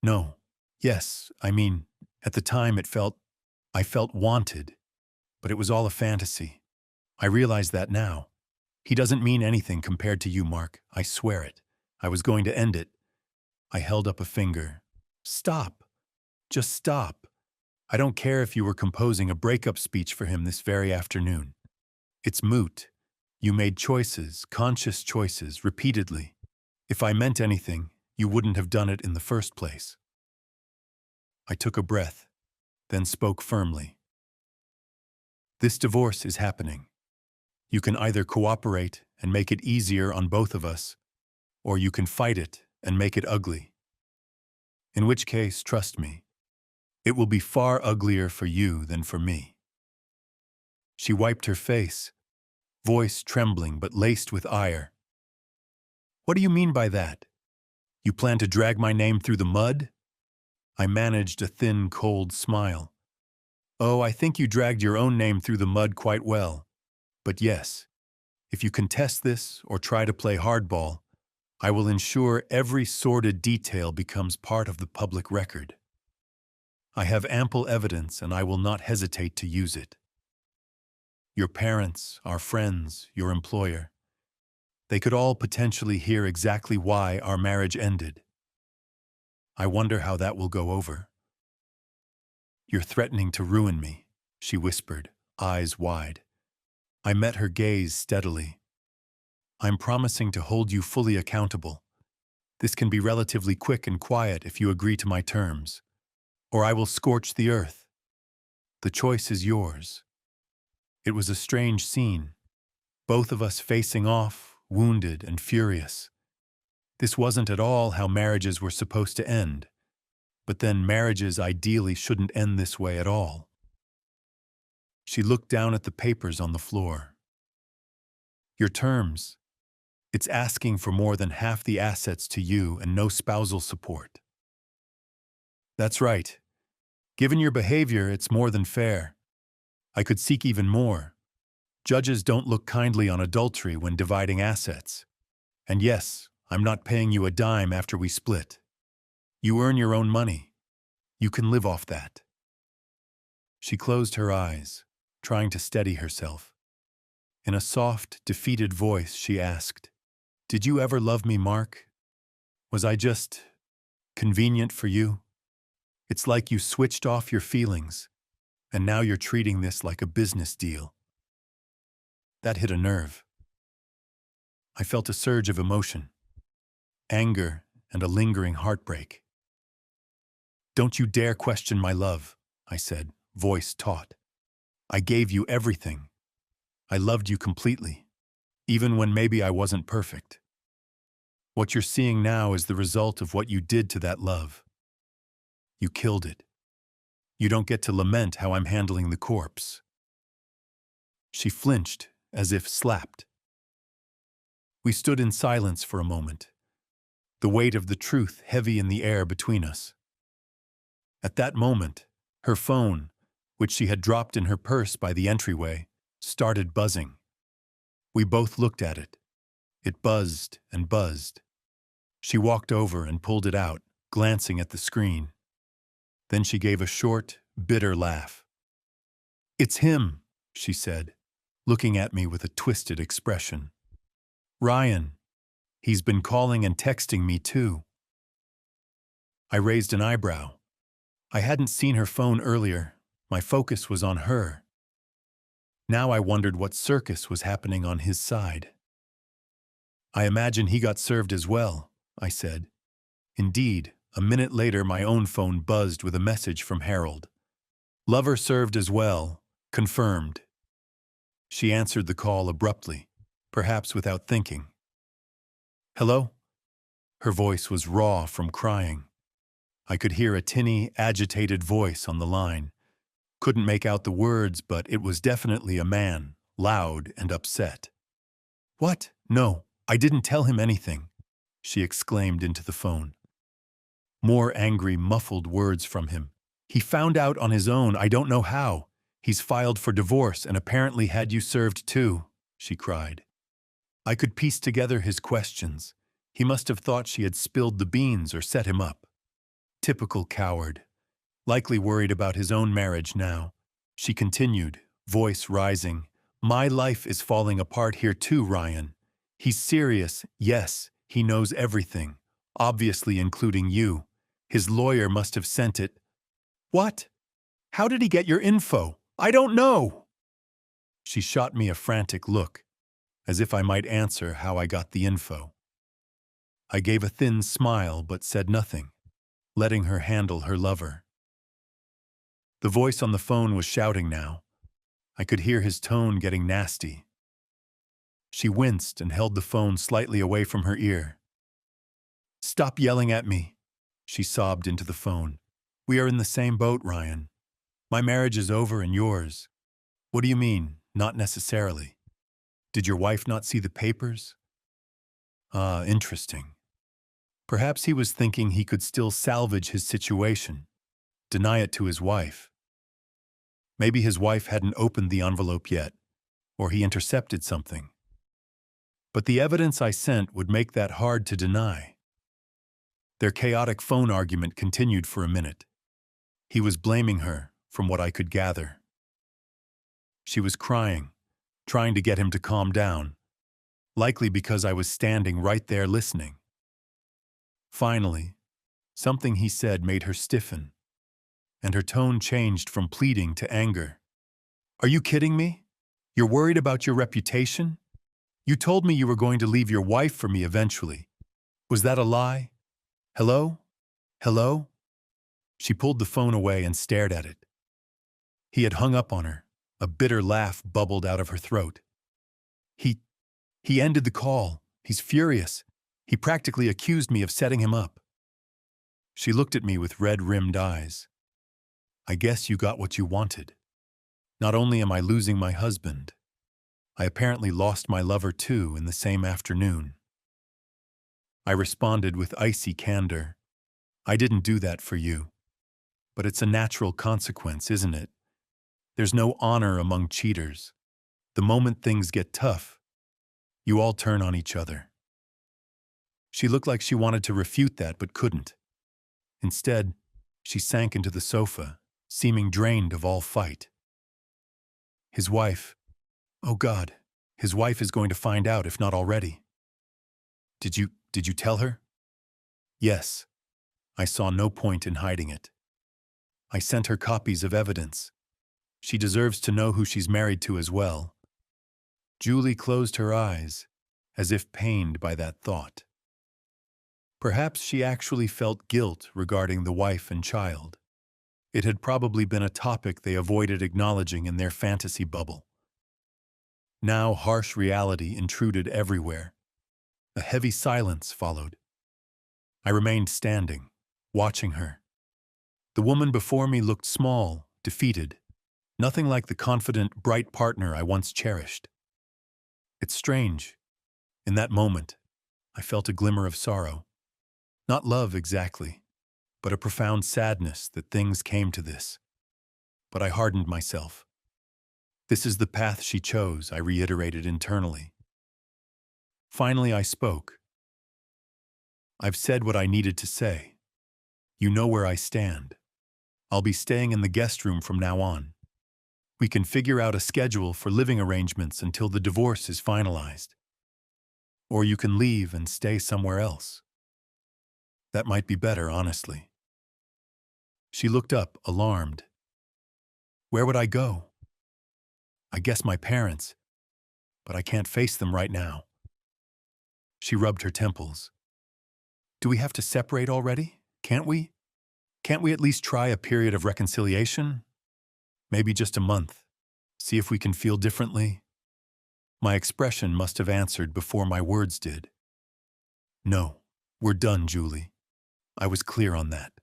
A: "No. Yes, I mean, at the time I felt wanted, but it was all a fantasy. I realize that now. He doesn't mean anything compared to you, Mark. I swear it. I was going to end it." I held up a finger. "Stop. Just stop. I don't care if you were composing a breakup speech for him this very afternoon. It's moot. You made choices, conscious choices, repeatedly. If I meant anything, you wouldn't have done it in the first place." I took a breath, then spoke firmly. "This divorce is happening. You can either cooperate and make it easier on both of us, or you can fight it and make it ugly. In which case, trust me, it will be far uglier for you than for me." She wiped her face, voice trembling but laced with ire. "What do you mean by that? You plan to drag my name through the mud?" I managed a thin, cold smile. "Oh, I think you dragged your own name through the mud quite well. But yes, if you contest this or try to play hardball, I will ensure every sordid detail becomes part of the public record. I have ample evidence and I will not hesitate to use it. Your parents, our friends, your employer, they could all potentially hear exactly why our marriage ended. I wonder how that will go over." "You're threatening to ruin me," she whispered, eyes wide. I met her gaze steadily. "I'm promising to hold you fully accountable. This can be relatively quick and quiet if you agree to my terms, or I will scorch the earth. The choice is yours." It was a strange scene, both of us facing off, wounded and furious. This wasn't at all how marriages were supposed to end. But then marriages ideally shouldn't end this way at all. She looked down at the papers on the floor. Your terms. It's asking for more than half the assets to you and no spousal support. That's right. Given your behavior, it's more than fair. I could seek even more. Judges don't look kindly on adultery when dividing assets. And yes, I'm not paying you a dime after we split. You earn your own money. You can live off that. She closed her eyes, trying to steady herself. In a soft, defeated voice, she asked, "Did you ever love me, Mark? Was I just convenient for you? It's like you switched off your feelings, and now you're treating this like a business deal." That hit a nerve. I felt a surge of emotion, anger, and a lingering heartbreak. "Don't you dare question my love," I said, voice taut. "I gave you everything. I loved you completely, even when maybe I wasn't perfect. What you're seeing now is the result of what you did to that love. You killed it. You don't get to lament how I'm handling the corpse." She flinched, as if slapped. We stood in silence for a moment, the weight of the truth heavy in the air between us. At that moment, her phone, which she had dropped in her purse by the entryway, started buzzing. We both looked at it. It buzzed and buzzed. She walked over and pulled it out, glancing at the screen. Then she gave a short, bitter laugh. "It's him," she said, looking at me with a twisted expression. "Ryan. He's been calling and texting me too." I raised an eyebrow. I hadn't seen her phone earlier. My focus was on her. Now I wondered what circus was happening on his side. "I imagine he got served as well," I said. Indeed, a minute later my own phone buzzed with a message from Harold. "Lover served as well. Confirmed." She answered the call abruptly, perhaps without thinking. "Hello?" Her voice was raw from crying. I could hear a tinny, agitated voice on the line. Couldn't make out the words, but it was definitely a man, loud and upset. "What? No, I didn't tell him anything," she exclaimed into the phone. More angry, muffled words from him. "He found out on his own, I don't know how. He's filed for divorce and apparently had you served too," she cried. I could piece together his questions. He must have thought she had spilled the beans or set him up. Typical coward. Likely worried about his own marriage now. She continued, voice rising. "My life is falling apart here too, Ryan. He's serious, yes, he knows everything, obviously including you. His lawyer must have sent it." "What? How did he get your info? I don't know." She shot me a frantic look, as if I might answer how I got the info. I gave a thin smile but said nothing, letting her handle her lover. The voice on the phone was shouting now. I could hear his tone getting nasty. She winced and held the phone slightly away from her ear. "Stop yelling at me," she sobbed into the phone. "We are in the same boat, Ryan. My marriage is over and yours." "What do you mean, not necessarily? Did your wife not see the papers?" "Ah, interesting. Perhaps he was thinking he could still salvage his situation, deny it to his wife. Maybe his wife hadn't opened the envelope yet, or he intercepted something. But the evidence I sent would make that hard to deny." Their chaotic phone argument continued for a minute. He was blaming her, from what I could gather. She was crying, trying to get him to calm down, likely because I was standing right there listening. Finally, something he said made her stiffen, and her tone changed from pleading to anger. "Are you kidding me? You're worried about your reputation? You told me you were going to leave your wife for me eventually. Was that a lie? Hello? Hello?" She pulled the phone away and stared at it. He had hung up on her. A bitter laugh bubbled out of her throat. He ended the call. He's furious. He practically accused me of setting him up." She looked at me with red-rimmed eyes. I guess you got what you wanted. Not only am I losing my husband, I apparently lost my lover too in the same afternoon. I responded with icy candor. I didn't do that for you. But it's a natural consequence, isn't it? There's no honor among cheaters. The moment things get tough, you all turn on each other. She looked like she wanted to refute that but couldn't. Instead, she sank into the sofa, seeming drained of all fight. His wife, oh God, his wife is going to find out if not already. Did you tell her? Yes. I saw no point in hiding it. I sent her copies of evidence. She deserves to know who she's married to as well. Julie closed her eyes, as if pained by that thought. Perhaps she actually felt guilt regarding the wife and child. It had probably been a topic they avoided acknowledging in their fantasy bubble. Now harsh reality intruded everywhere. A heavy silence followed. I remained standing, watching her. The woman before me looked small, defeated, nothing like the confident, bright partner I once cherished. It's strange. In that moment, I felt a glimmer of sorrow. Not love exactly, but a profound sadness that things came to this. But I hardened myself. This is the path she chose, I reiterated internally. Finally, I spoke. I've said what I needed to say. You know where I stand. I'll be staying in the guest room from now on. We can figure out a schedule for living arrangements until the divorce is finalized. Or you can leave and stay somewhere else. That might be better, honestly. She looked up, alarmed. Where would I go? I guess my parents, but I can't face them right now. She rubbed her temples. Do we have to separate already? Can't we? Can't we at least try a period of reconciliation? Maybe just a month. See if we can feel differently. My expression must have answered before my words did. No, we're done, Julie. I was clear on that.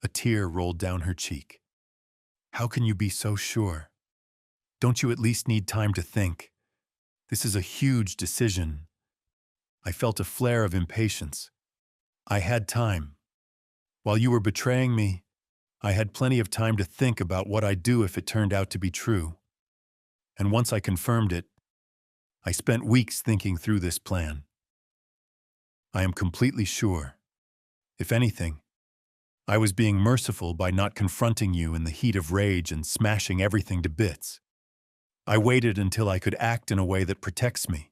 A: A tear rolled down her cheek. How can you be so sure? Don't you at least need time to think? This is a huge decision. I felt a flare of impatience. I had time. While you were betraying me, I had plenty of time to think about what I'd do if it turned out to be true. And once I confirmed it, I spent weeks thinking through this plan. I am completely sure. If anything, I was being merciful by not confronting you in the heat of rage and smashing everything to bits. I waited until I could act in a way that protects me.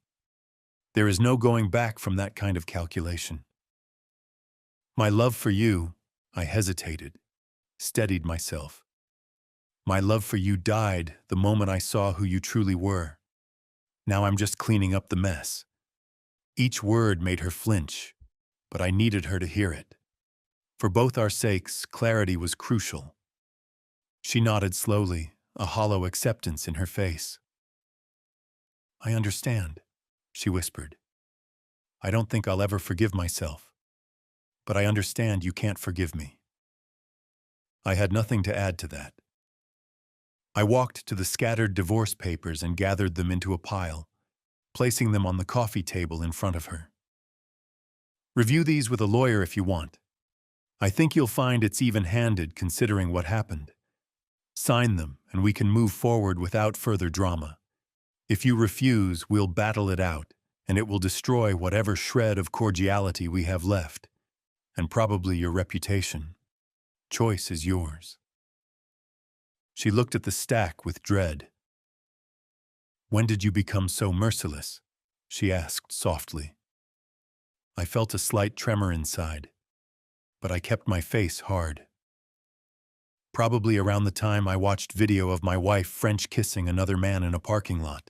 A: There is no going back from that kind of calculation. My love for you, I hesitated, steadied myself. My love for you died the moment I saw who you truly were. Now I'm just cleaning up the mess. Each word made her flinch, but I needed her to hear it. For both our sakes, clarity was crucial. She nodded slowly, a hollow acceptance in her face. I understand, she whispered. I don't think I'll ever forgive myself, but I understand you can't forgive me. I had nothing to add to that. I walked to the scattered divorce papers and gathered them into a pile, placing them on the coffee table in front of her. Review these with a lawyer if you want. I think you'll find it's even-handed considering what happened. Sign them, and we can move forward without further drama. If you refuse, we'll battle it out, and it will destroy whatever shred of cordiality we have left, and probably your reputation. Choice is yours. She looked at the stack with dread. When did you become so merciless? She asked softly. I felt a slight tremor inside, but I kept my face hard. Probably around the time I watched video of my wife French kissing another man in a parking lot.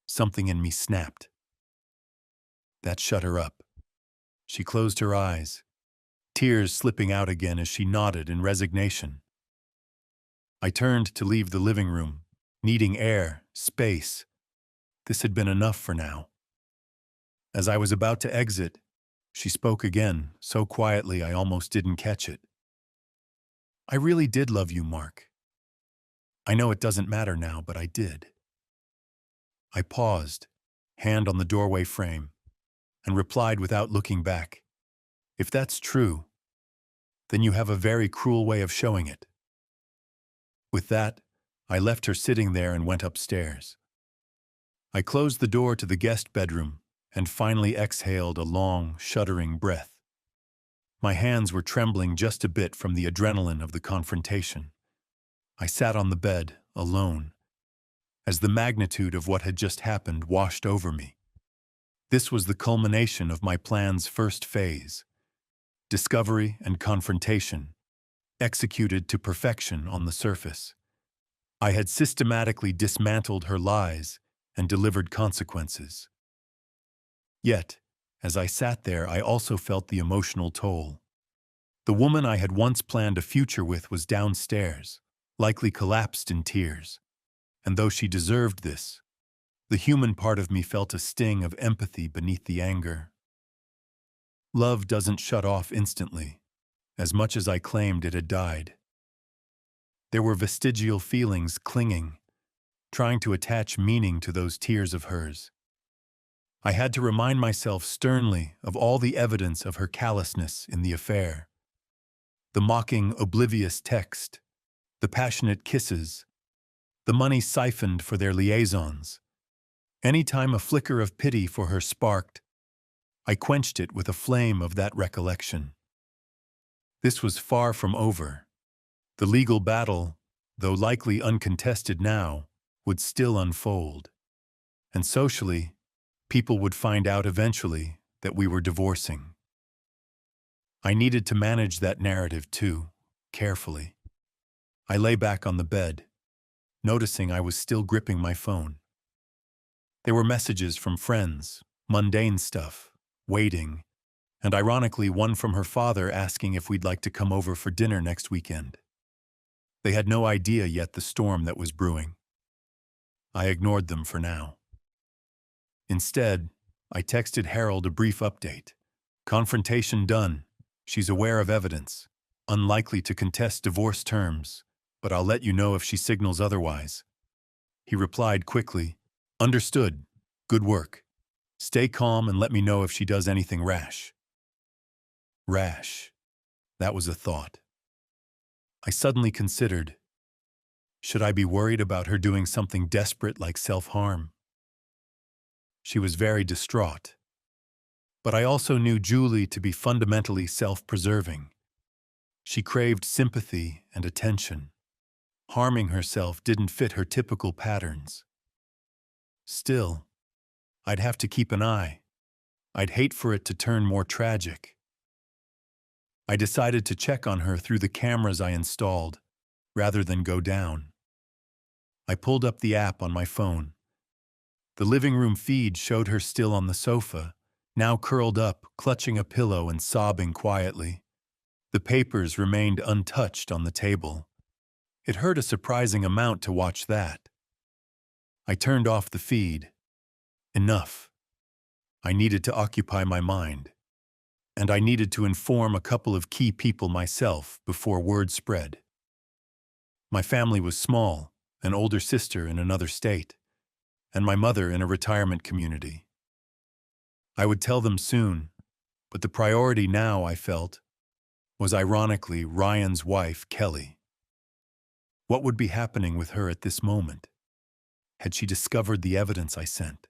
A: Something in me snapped. That shut her up. She closed her eyes, tears slipping out again as she nodded in resignation. I turned to leave the living room, needing air, space. This had been enough for now. As I was about to exit, She spoke again, so quietly I almost didn't catch it. I really did love you, Mark. I know it doesn't matter now, but I did. I paused, hand on the doorway frame, and replied without looking back. If that's true, then you have a very cruel way of showing it. With that, I left her sitting there and went upstairs. I closed the door to the guest bedroom and finally exhaled a long, shuddering breath. My hands were trembling just a bit from the adrenaline of the confrontation. I sat on the bed, alone, as the magnitude of what had just happened washed over me. This was the culmination of my plan's first phase: discovery and confrontation, executed to perfection on the surface. I had systematically dismantled her lies and delivered consequences. Yet, as I sat there, I also felt the emotional toll. The woman I had once planned a future with was downstairs, likely collapsed in tears. And though she deserved this, the human part of me felt a sting of empathy beneath the anger. Love doesn't shut off instantly, as much as I claimed it had died. There were vestigial feelings clinging, trying to attach meaning to those tears of hers. I had to remind myself sternly of all the evidence of her callousness in the affair. The mocking, oblivious text, the passionate kisses, the money siphoned for their liaisons. Any time a flicker of pity for her sparked, I quenched it with a flame of that recollection. This was far from over. The legal battle, though likely uncontested now, would still unfold. And socially, people would find out eventually that we were divorcing. I needed to manage that narrative too, carefully. I lay back on the bed, noticing I was still gripping my phone. There were messages from friends, mundane stuff, waiting, and ironically one from her father asking if we'd like to come over for dinner next weekend. They had no idea yet the storm that was brewing. I ignored them for now. Instead, I texted Harold a brief update. Confrontation done. She's aware of evidence. Unlikely to contest divorce terms, but I'll let you know if she signals otherwise. He replied quickly, "Understood. Good work. Stay calm and let me know if she does anything rash." Rash. That was a thought. I suddenly considered, should I be worried about her doing something desperate like self-harm? She was very distraught. But I also knew Julie to be fundamentally self-preserving. She craved sympathy and attention. Harming herself didn't fit her typical patterns. Still, I'd have to keep an eye. I'd hate for it to turn more tragic. I decided to check on her through the cameras I installed, rather than go down. I pulled up the app on my phone. The living room feed showed her still on the sofa, now curled up, clutching a pillow and sobbing quietly. The papers remained untouched on the table. It hurt a surprising amount to watch that. I turned off the feed. Enough. I needed to occupy my mind. And I needed to inform a couple of key people myself before word spread. My family was small, an older sister in another state, and my mother in a retirement community. I would tell them soon, but the priority now, I felt, was ironically Ryan's wife, Kelly. What would be happening with her at this moment? Had she discovered the evidence I sent?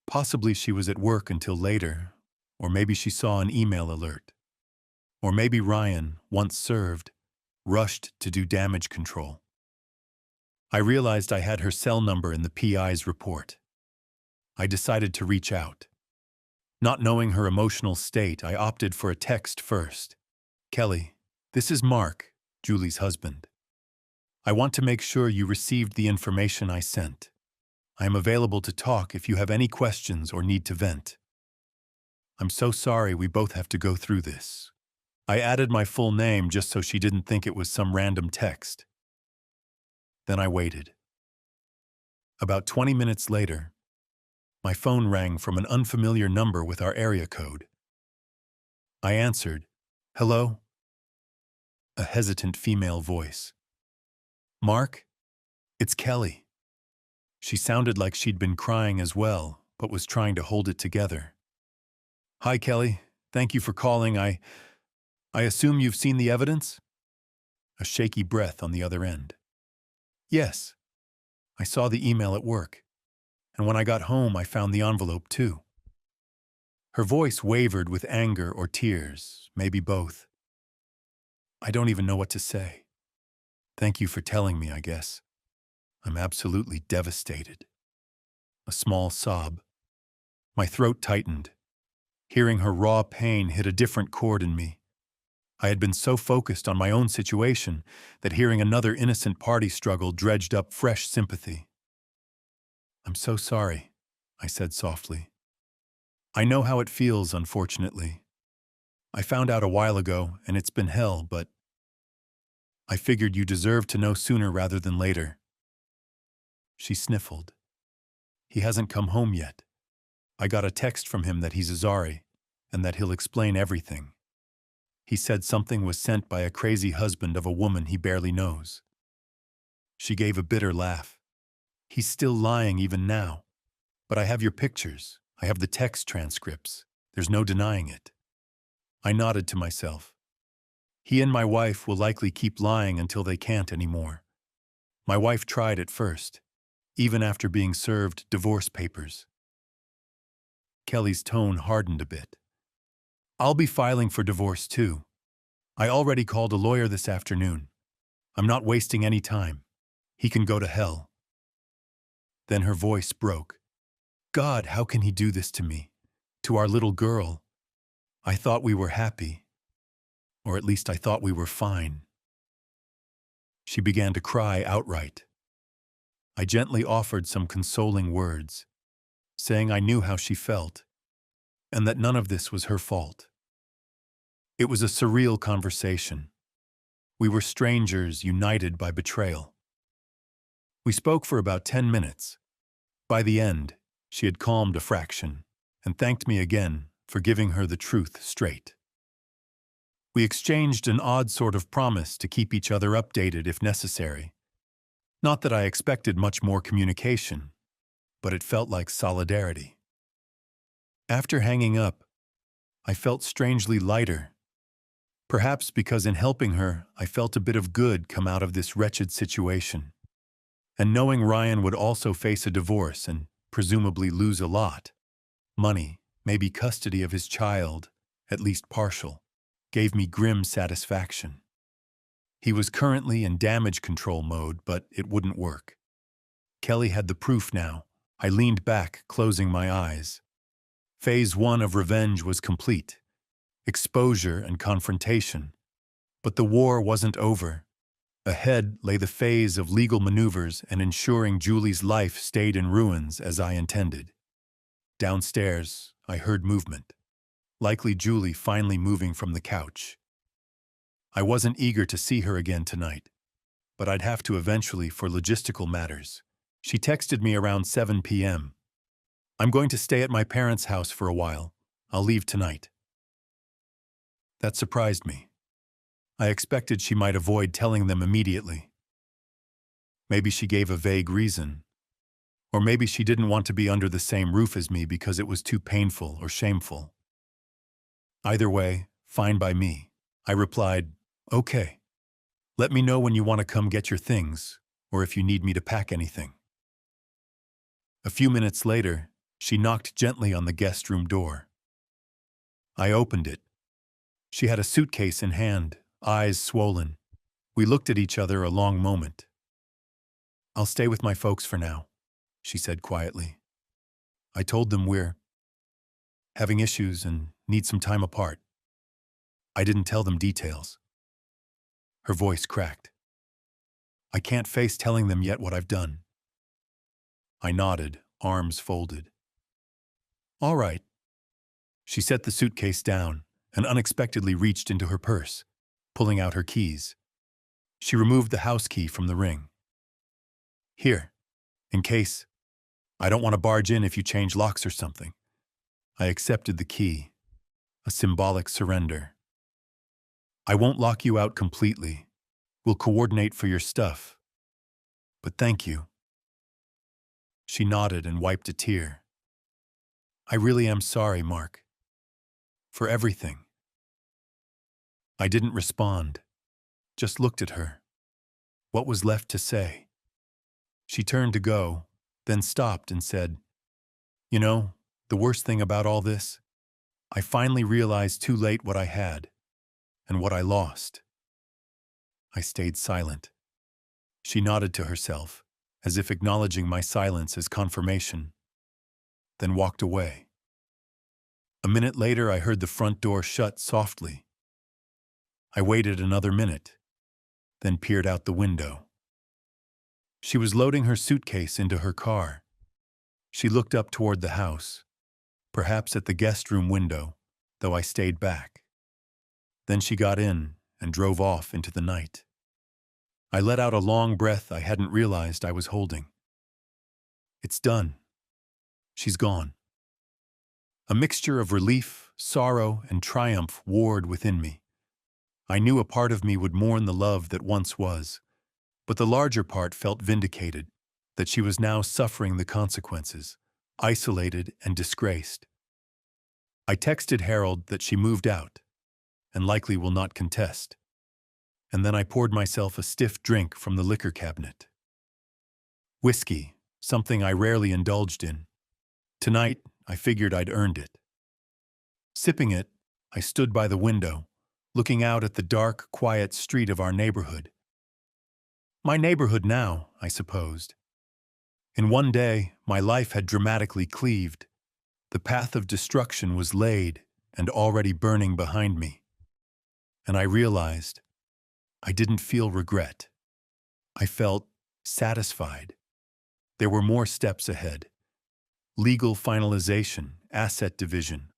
A: Possibly she was at work until later, or maybe she saw an email alert. Or maybe Ryan, once served, rushed to do damage control. I realized I had her cell number in the PI's report. I decided to reach out. Not knowing her emotional state, I opted for a text first. "Kelly, this is Mark, Julie's husband. I want to make sure you received the information I sent. I am available to talk if you have any questions or need to vent. I'm so sorry we both have to go through this." I added my full name just so she didn't think it was some random text. Then I waited. About 20 minutes later, my phone rang from an unfamiliar number with our area code. I answered, "Hello?" A hesitant female voice. "Mark? It's Kelly." She sounded like she'd been crying as well, but was trying to hold it together. "Hi, Kelly. Thank you for calling. I assume you've seen the evidence?" A shaky breath on the other end. "Yes. I saw the email at work. And when I got home, I found the envelope too." Her voice wavered with anger or tears, maybe both. I don't even know what to say. Thank you for telling me, I guess. I'm absolutely devastated. A small sob. My throat tightened. Hearing her raw pain hit a different chord in me. I had been so focused on my own situation that hearing another innocent party struggle dredged up fresh sympathy. "I'm so sorry," I said softly. "I know how it feels, unfortunately. I found out a while ago, and it's been hell, but I figured you deserved to know sooner rather than later." She sniffled. "He hasn't come home yet. I got a text from him that he's sorry, and that he'll explain everything. He said something was sent by a crazy husband of a woman he barely knows." She gave a bitter laugh. "He's still lying even now. But I have your pictures. I have the text transcripts. There's no denying it." I nodded to myself. He and my wife will likely keep lying until they can't anymore. My wife tried at first, even after being served divorce papers. Kelly's tone hardened a bit. "I'll be filing for divorce too. I already called a lawyer this afternoon. I'm not wasting any time. He can go to hell." Then her voice broke. "God, how can he do this to me? To our little girl? I thought we were happy. Or at least I thought we were fine." She began to cry outright. I gently offered some consoling words, saying I knew how she felt, and that none of this was her fault. It was a surreal conversation. We were strangers united by betrayal. We spoke for about 10 minutes. By the end, she had calmed a fraction and thanked me again for giving her the truth straight. We exchanged an odd sort of promise to keep each other updated if necessary. Not that I expected much more communication, but it felt like solidarity. After hanging up, I felt strangely lighter. Perhaps because in helping her, I felt a bit of good come out of this wretched situation. And knowing Ryan would also face a divorce and presumably lose a lot, money, maybe custody of his child, at least partial, gave me grim satisfaction. He was currently in damage control mode, but it wouldn't work. Kelly had the proof now. I leaned back, closing my eyes. Phase 1 of revenge was complete. Exposure and confrontation. But the war wasn't over. Ahead lay the phase of legal maneuvers and ensuring Julie's life stayed in ruins as I intended. Downstairs, I heard movement. Likely Julie finally moving from the couch. I wasn't eager to see her again tonight, but I'd have to eventually for logistical matters. She texted me around 7 p.m. "I'm going to stay at my parents' house for a while. I'll leave tonight." That surprised me. I expected she might avoid telling them immediately. Maybe she gave a vague reason. Or maybe she didn't want to be under the same roof as me because it was too painful or shameful. Either way, fine by me. I replied, "Okay. Let me know when you want to come get your things, or if you need me to pack anything." A few minutes later, she knocked gently on the guest room door. I opened it. She had a suitcase in hand, eyes swollen. We looked at each other a long moment. "I'll stay with my folks for now," she said quietly. "I told them we're having issues and need some time apart. I didn't tell them details." Her voice cracked. "I can't face telling them yet what I've done." I nodded, arms folded. "All right." She set the suitcase down and unexpectedly reached into her purse, pulling out her keys. She removed the house key from the ring. "Here, in case. I don't want to barge in if you change locks or something." I accepted the key. a symbolic surrender. I won't lock you out completely. We'll coordinate for your stuff. But thank you. She nodded and wiped a tear. I really am sorry, Mark. For everything. I didn't respond, just looked at her. What was left to say? She turned to go, then stopped and said, "You know, the worst thing about all this? I finally realized too late what I had, and what I lost." I stayed silent. She nodded to herself, as if acknowledging my silence as confirmation, then walked away. A minute later, I heard the front door shut softly. I waited another minute, then peered out the window. She was loading her suitcase into her car. She looked up toward the house, perhaps at the guest room window, though I stayed back. Then she got in and drove off into the night. I let out a long breath I hadn't realized I was holding. It's done. She's gone. A mixture of relief, sorrow, and triumph warred within me. I knew a part of me would mourn the love that once was, but the larger part felt vindicated, that she was now suffering the consequences, isolated and disgraced. I texted Harold that she moved out, and likely will not contest, and then I poured myself a stiff drink from the liquor cabinet. Whiskey, something I rarely indulged in. Tonight, I figured I'd earned it. Sipping it, I stood by the window, looking out at the dark, quiet street of our neighborhood. My neighborhood now, I supposed. In one day, my life had dramatically cleaved. The path of destruction was laid and already burning behind me. And I realized I didn't feel regret. I felt satisfied. There were more steps ahead. Legal finalization, asset division,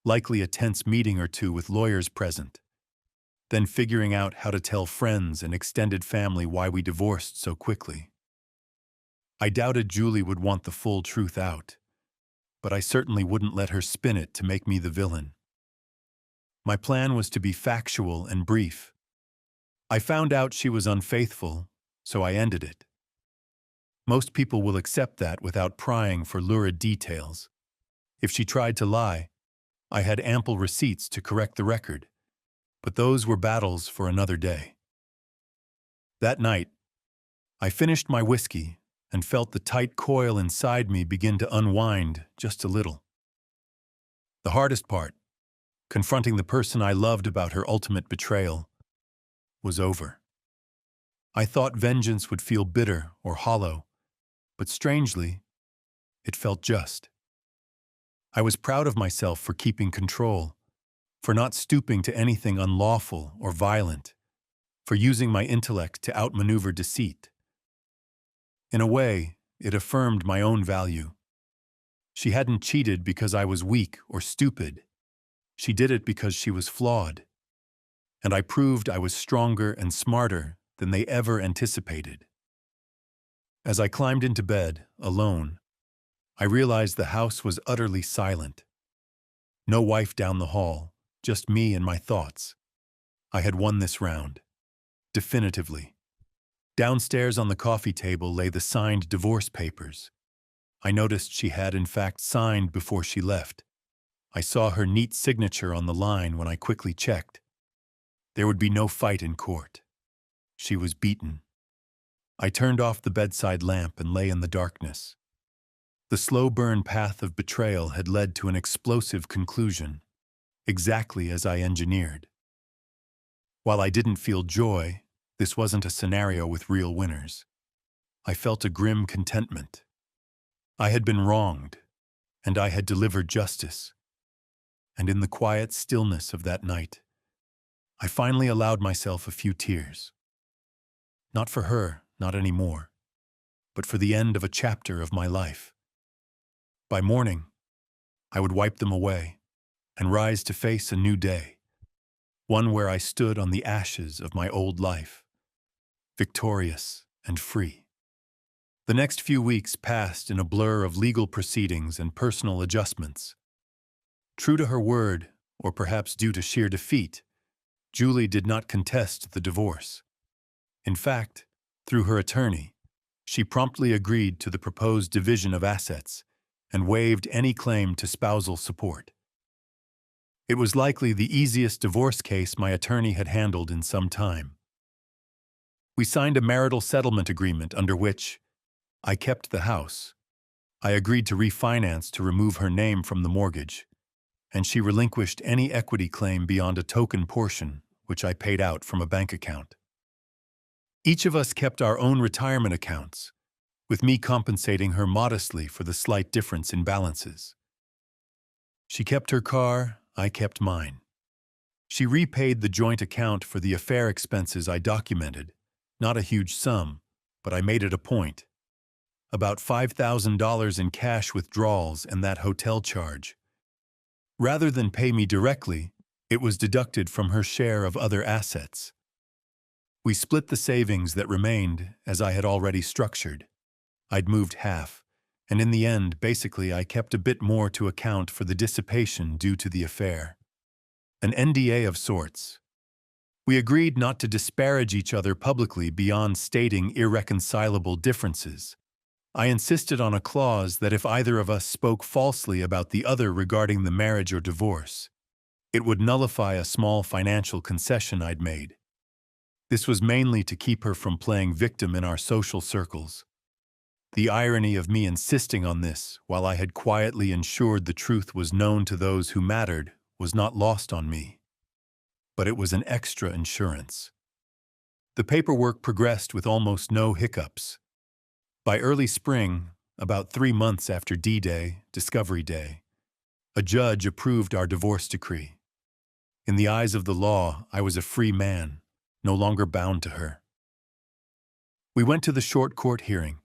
A: likely a tense meeting or two with lawyers present. Then figuring out how to tell friends and extended family why we divorced so quickly. I doubted Julie would want the full truth out, but I certainly wouldn't let her spin it to make me the villain. My plan was to be factual and brief. I found out she was unfaithful, so I ended it. Most people will accept that without prying for lurid details. If she tried to lie, I had ample receipts to correct the record, but those were battles for another day. That night, I finished my whiskey and felt the tight coil inside me begin to unwind just a little. The hardest part, confronting the person I loved about her ultimate betrayal, was over. I thought vengeance would feel bitter or hollow, but strangely, it felt just. I was proud of myself for keeping control, for not stooping to anything unlawful or violent, for using my intellect to outmaneuver deceit. In a way, it affirmed my own value. She hadn't cheated because I was weak or stupid. She did it because she was flawed. And I proved I was stronger and smarter than they ever anticipated. As I climbed into bed, alone, I realized the house was utterly silent. No wife down the hall, just me and my thoughts. I had won this round. Definitively. Downstairs on the coffee table lay the signed divorce papers. I noticed she had in fact signed before she left. I saw her neat signature on the line when I quickly checked. There would be no fight in court. She was beaten. I turned off the bedside lamp and lay in the darkness. The slow burn path of betrayal had led to an explosive conclusion, exactly as I engineered. While I didn't feel joy, this wasn't a scenario with real winners. I felt a grim contentment. I had been wronged, and I had delivered justice. And in the quiet stillness of that night, I finally allowed myself a few tears. Not for her, not anymore, but for the end of a chapter of my life. By morning, I would wipe them away and rise to face a new day, one where I stood on the ashes of my old life, victorious and free. The next few weeks passed in a blur of legal proceedings and personal adjustments. True to her word, or perhaps due to sheer defeat, Julie did not contest the divorce. In fact, through her attorney, she promptly agreed to the proposed division of assets and waived any claim to spousal support. It was likely the easiest divorce case my attorney had handled in some time. We signed a marital settlement agreement under which I kept the house. I agreed to refinance to remove her name from the mortgage, and she relinquished any equity claim beyond a token portion, which I paid out from a bank account. Each of us kept our own retirement accounts, with me compensating her modestly for the slight difference in balances. She kept her car, I kept mine. She repaid the joint account for the affair expenses I documented, not a huge sum, but I made it a point. About $5,000 in cash withdrawals and that hotel charge. Rather than pay me directly, it was deducted from her share of other assets. We split the savings that remained as I had already structured. I'd moved half, and in the end, basically, I kept a bit more to account for the dissipation due to the affair. An NDA of sorts. We agreed not to disparage each other publicly beyond stating irreconcilable differences. I insisted on a clause that if either of us spoke falsely about the other regarding the marriage or divorce, it would nullify a small financial concession I'd made. This was mainly to keep her from playing victim in our social circles. The irony of me insisting on this, while I had quietly ensured the truth was known to those who mattered, was not lost on me. But it was an extra insurance. The paperwork progressed with almost no hiccups. By early spring, about 3 months after D-Day, Discovery Day, a judge approved our divorce decree. In the eyes of the law, I was a free man, no longer bound to her. We went to the short court hearing,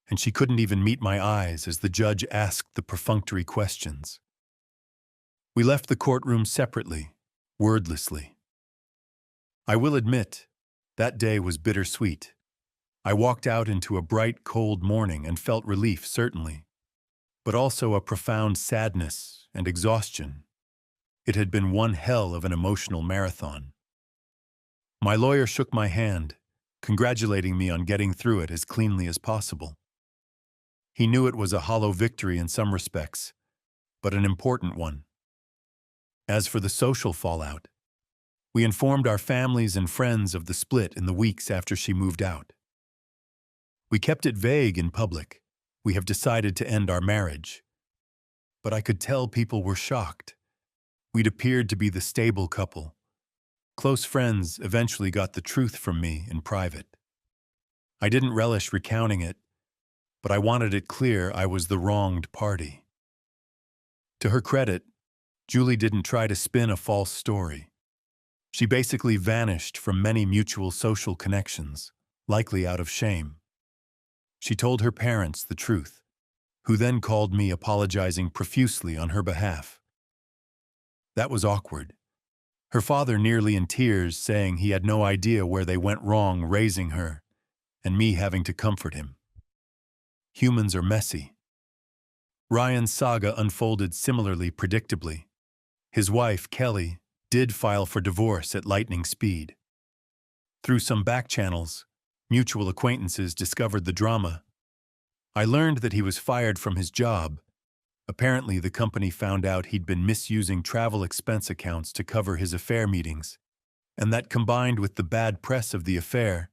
A: and she couldn't even meet my eyes as the judge asked the perfunctory questions. We left the courtroom separately, wordlessly. I will admit, that day was bittersweet. I walked out into a bright, cold morning and felt relief, certainly, but also a profound sadness and exhaustion. It had been one hell of an emotional marathon. My lawyer shook my hand, congratulating me on getting through it as cleanly as possible. He knew it was a hollow victory in some respects, but an important one. As for the social fallout, we informed our families and friends of the split in the weeks after she moved out. We kept it vague in public. We have decided to end our marriage. But I could tell people were shocked. We'd appeared to be the stable couple. Close friends eventually got the truth from me in private. I didn't relish recounting it, but I wanted it clear I was the wronged party. To her credit, Julie didn't try to spin a false story. She basically vanished from many mutual social connections, likely out of shame. She told her parents the truth, who then called me apologizing profusely on her behalf. That was awkward. Her father nearly in tears, saying he had no idea where they went wrong raising her, and me having to comfort him. Humans are messy. Ryan's saga unfolded similarly predictably. His wife, Kelly, did file for divorce at lightning speed. Through some back channels, mutual acquaintances discovered the drama. I learned that he was fired from his job. Apparently, the company found out he'd been misusing travel expense accounts to cover his affair meetings, and that combined with the bad press of the affair,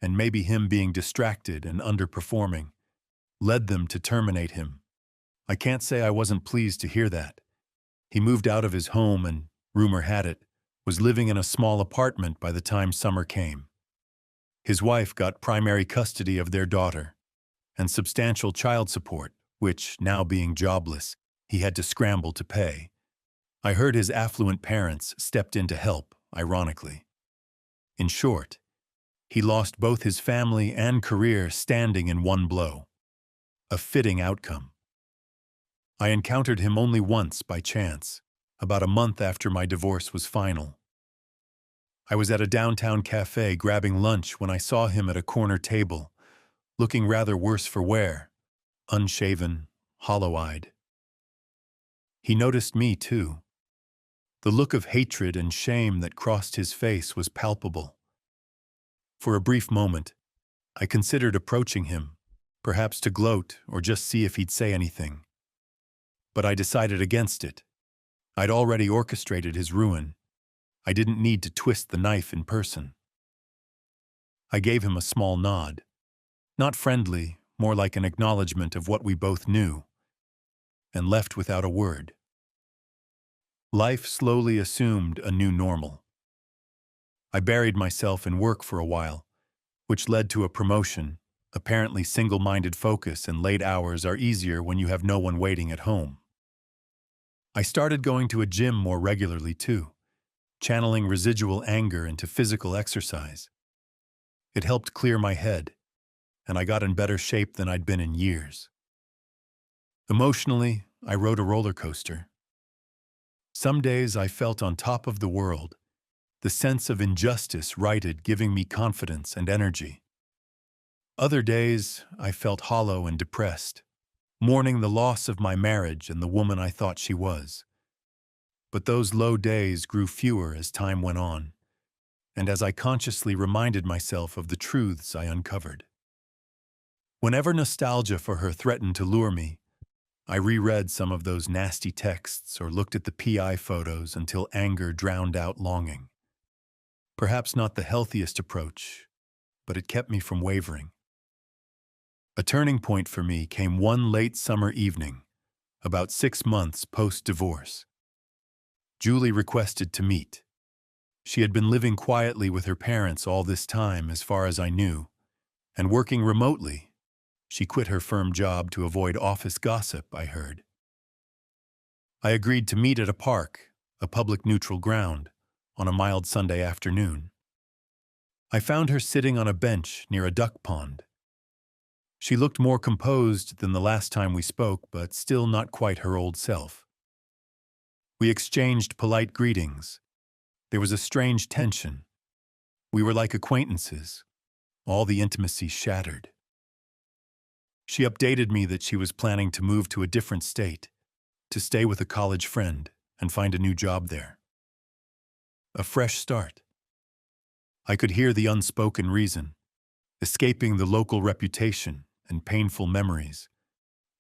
A: and maybe him being distracted and underperforming, led them to terminate him. I can't say I wasn't pleased to hear that. He moved out of his home and, rumor had it, was living in a small apartment by the time summer came. His wife got primary custody of their daughter, and substantial child support, which, now being jobless, he had to scramble to pay. I heard his affluent parents stepped in to help, ironically. In short, he lost both his family and career standing in one blow. A fitting outcome. I encountered him only once by chance, about a month after my divorce was final. I was at a downtown cafe grabbing lunch when I saw him at a corner table, looking rather worse for wear, unshaven, hollow-eyed. He noticed me, too. The look of hatred and shame that crossed his face was palpable. For a brief moment, I considered approaching him, perhaps to gloat or just see if he'd say anything. But I decided against it. I'd already orchestrated his ruin. I didn't need to twist the knife in person. I gave him a small nod. Not friendly, more like an acknowledgement of what we both knew, and left without a word. Life slowly assumed a new normal. I buried myself in work for a while, which led to a promotion. Apparently, single-minded focus and late hours are easier when you have no one waiting at home. I started going to a gym more regularly too, channeling residual anger into physical exercise. It helped clear my head, and I got in better shape than I'd been in years. Emotionally, I rode a roller coaster. Some days I felt on top of the world, the sense of injustice righted giving me confidence and energy. Other days I felt hollow and depressed, mourning the loss of my marriage and the woman I thought she was. But those low days grew fewer as time went on, and as I consciously reminded myself of the truths I uncovered. Whenever nostalgia for her threatened to lure me, I reread some of those nasty texts or looked at the PI photos until anger drowned out longing. Perhaps not the healthiest approach, but it kept me from wavering. A turning point for me came one late summer evening, about 6 months post-divorce. Julie requested to meet. She had been living quietly with her parents all this time, as far as I knew, and working remotely. She quit her firm job to avoid office gossip, I heard. I agreed to meet at a park, a public neutral ground, on a mild Sunday afternoon. I found her sitting on a bench near a duck pond. She looked more composed than the last time we spoke, but still not quite her old self. We exchanged polite greetings. There was a strange tension. We were like acquaintances, all the intimacy shattered. She updated me that she was planning to move to a different state, to stay with a college friend and find a new job there. A fresh start. I could hear the unspoken reason, escaping the local reputation and painful memories.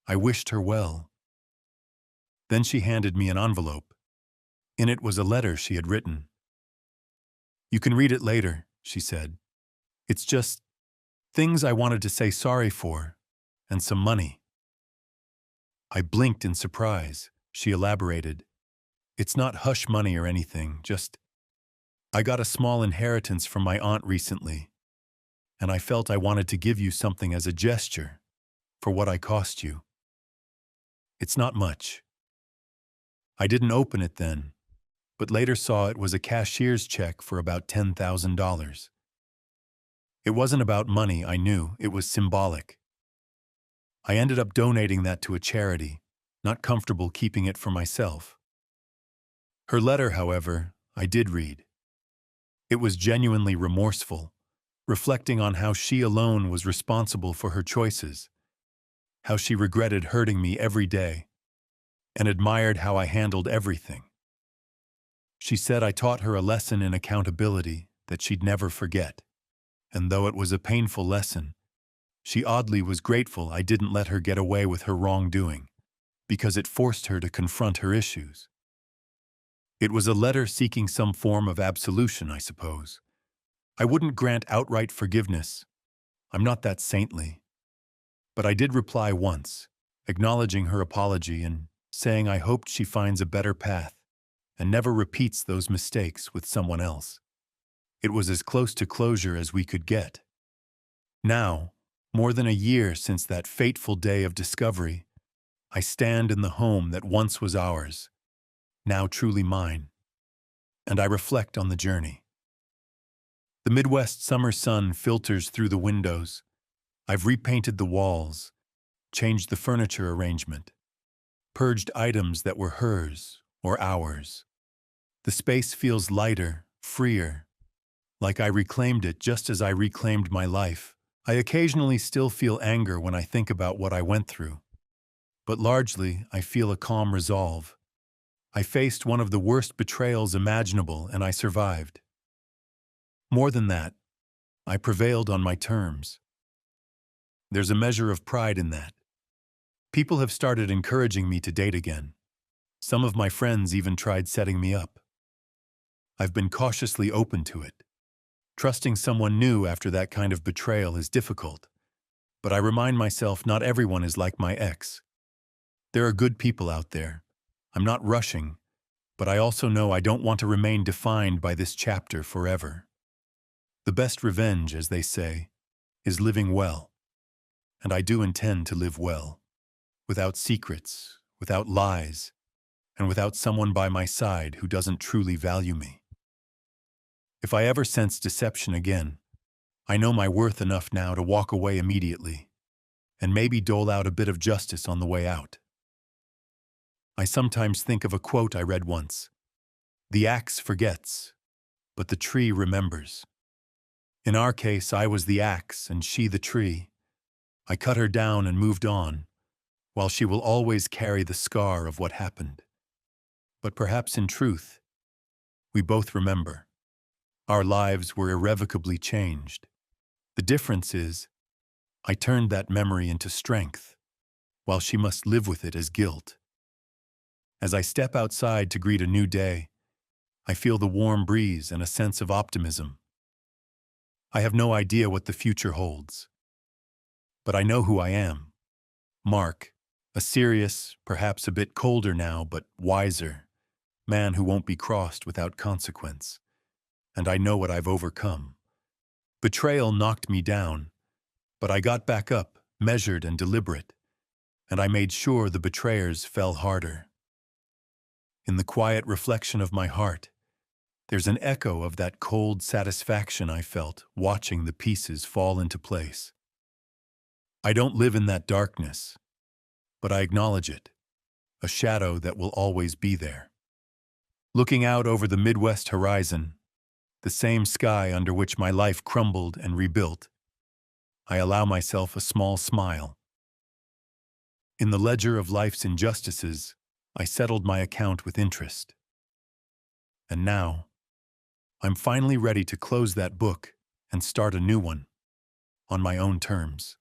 A: I wished her well. Then she handed me an envelope. In it was a letter she had written. "You can read it later," she said. "It's just things I wanted to say sorry for, and some money." I blinked in surprise. She elaborated. "It's not hush money or anything, just I got a small inheritance from my aunt recently, and I felt I wanted to give you something as a gesture for what I cost you. It's not much." I didn't open it then, but later saw it was a cashier's check for about $10,000. It wasn't about money, I knew. It was symbolic. I ended up donating that to a charity, not comfortable keeping it for myself. Her letter, however, I did read. It was genuinely remorseful, reflecting on how she alone was responsible for her choices, how she regretted hurting me every day, and admired how I handled everything. She said I taught her a lesson in accountability that she'd never forget, and though it was a painful lesson, she oddly was grateful I didn't let her get away with her wrongdoing, because it forced her to confront her issues. It was a letter seeking some form of absolution, I suppose. I wouldn't grant outright forgiveness. I'm not that saintly. But I did reply once, acknowledging her apology and saying I hoped she finds a better path and never repeats those mistakes with someone else. It was as close to closure as we could get. Now, more than a year since that fateful day of discovery, I stand in the home that once was ours, now truly mine, and I reflect on the journey. The Midwest summer sun filters through the windows. I've repainted the walls, changed the furniture arrangement, purged items that were hers or ours. The space feels lighter, freer, like I reclaimed it just as I reclaimed my life. I occasionally still feel anger when I think about what I went through, but largely I feel a calm resolve. I faced one of the worst betrayals imaginable and I survived. More than that, I prevailed on my terms. There's a measure of pride in that. People have started encouraging me to date again. Some of my friends even tried setting me up. I've been cautiously open to it. Trusting someone new after that kind of betrayal is difficult, but I remind myself not everyone is like my ex. There are good people out there. I'm not rushing, but I also know I don't want to remain defined by this chapter forever. The best revenge, as they say, is living well. And I do intend to live well, without secrets, without lies, and without someone by my side who doesn't truly value me. If I ever sense deception again, I know my worth enough now to walk away immediately, and maybe dole out a bit of justice on the way out. I sometimes think of a quote I read once: "The axe forgets, but the tree remembers." In our case, I was the axe and she the tree. I cut her down and moved on, while she will always carry the scar of what happened. But perhaps in truth, we both remember. Our lives were irrevocably changed. The difference is, I turned that memory into strength, while she must live with it as guilt. As I step outside to greet a new day, I feel the warm breeze and a sense of optimism. I have no idea what the future holds. But I know who I am. Mark, a serious, perhaps a bit colder now, but wiser, man who won't be crossed without consequence. And I know what I've overcome. Betrayal knocked me down, but I got back up, measured and deliberate, and I made sure the betrayers fell harder. In the quiet reflection of my heart, there's an echo of that cold satisfaction I felt watching the pieces fall into place. I don't live in that darkness, but I acknowledge it, a shadow that will always be there. Looking out over the Midwest horizon, the same sky under which my life crumbled and rebuilt, I allow myself a small smile. In the ledger of life's injustices, I settled my account with interest. And now, I'm finally ready to close that book and start a new one, on my own terms.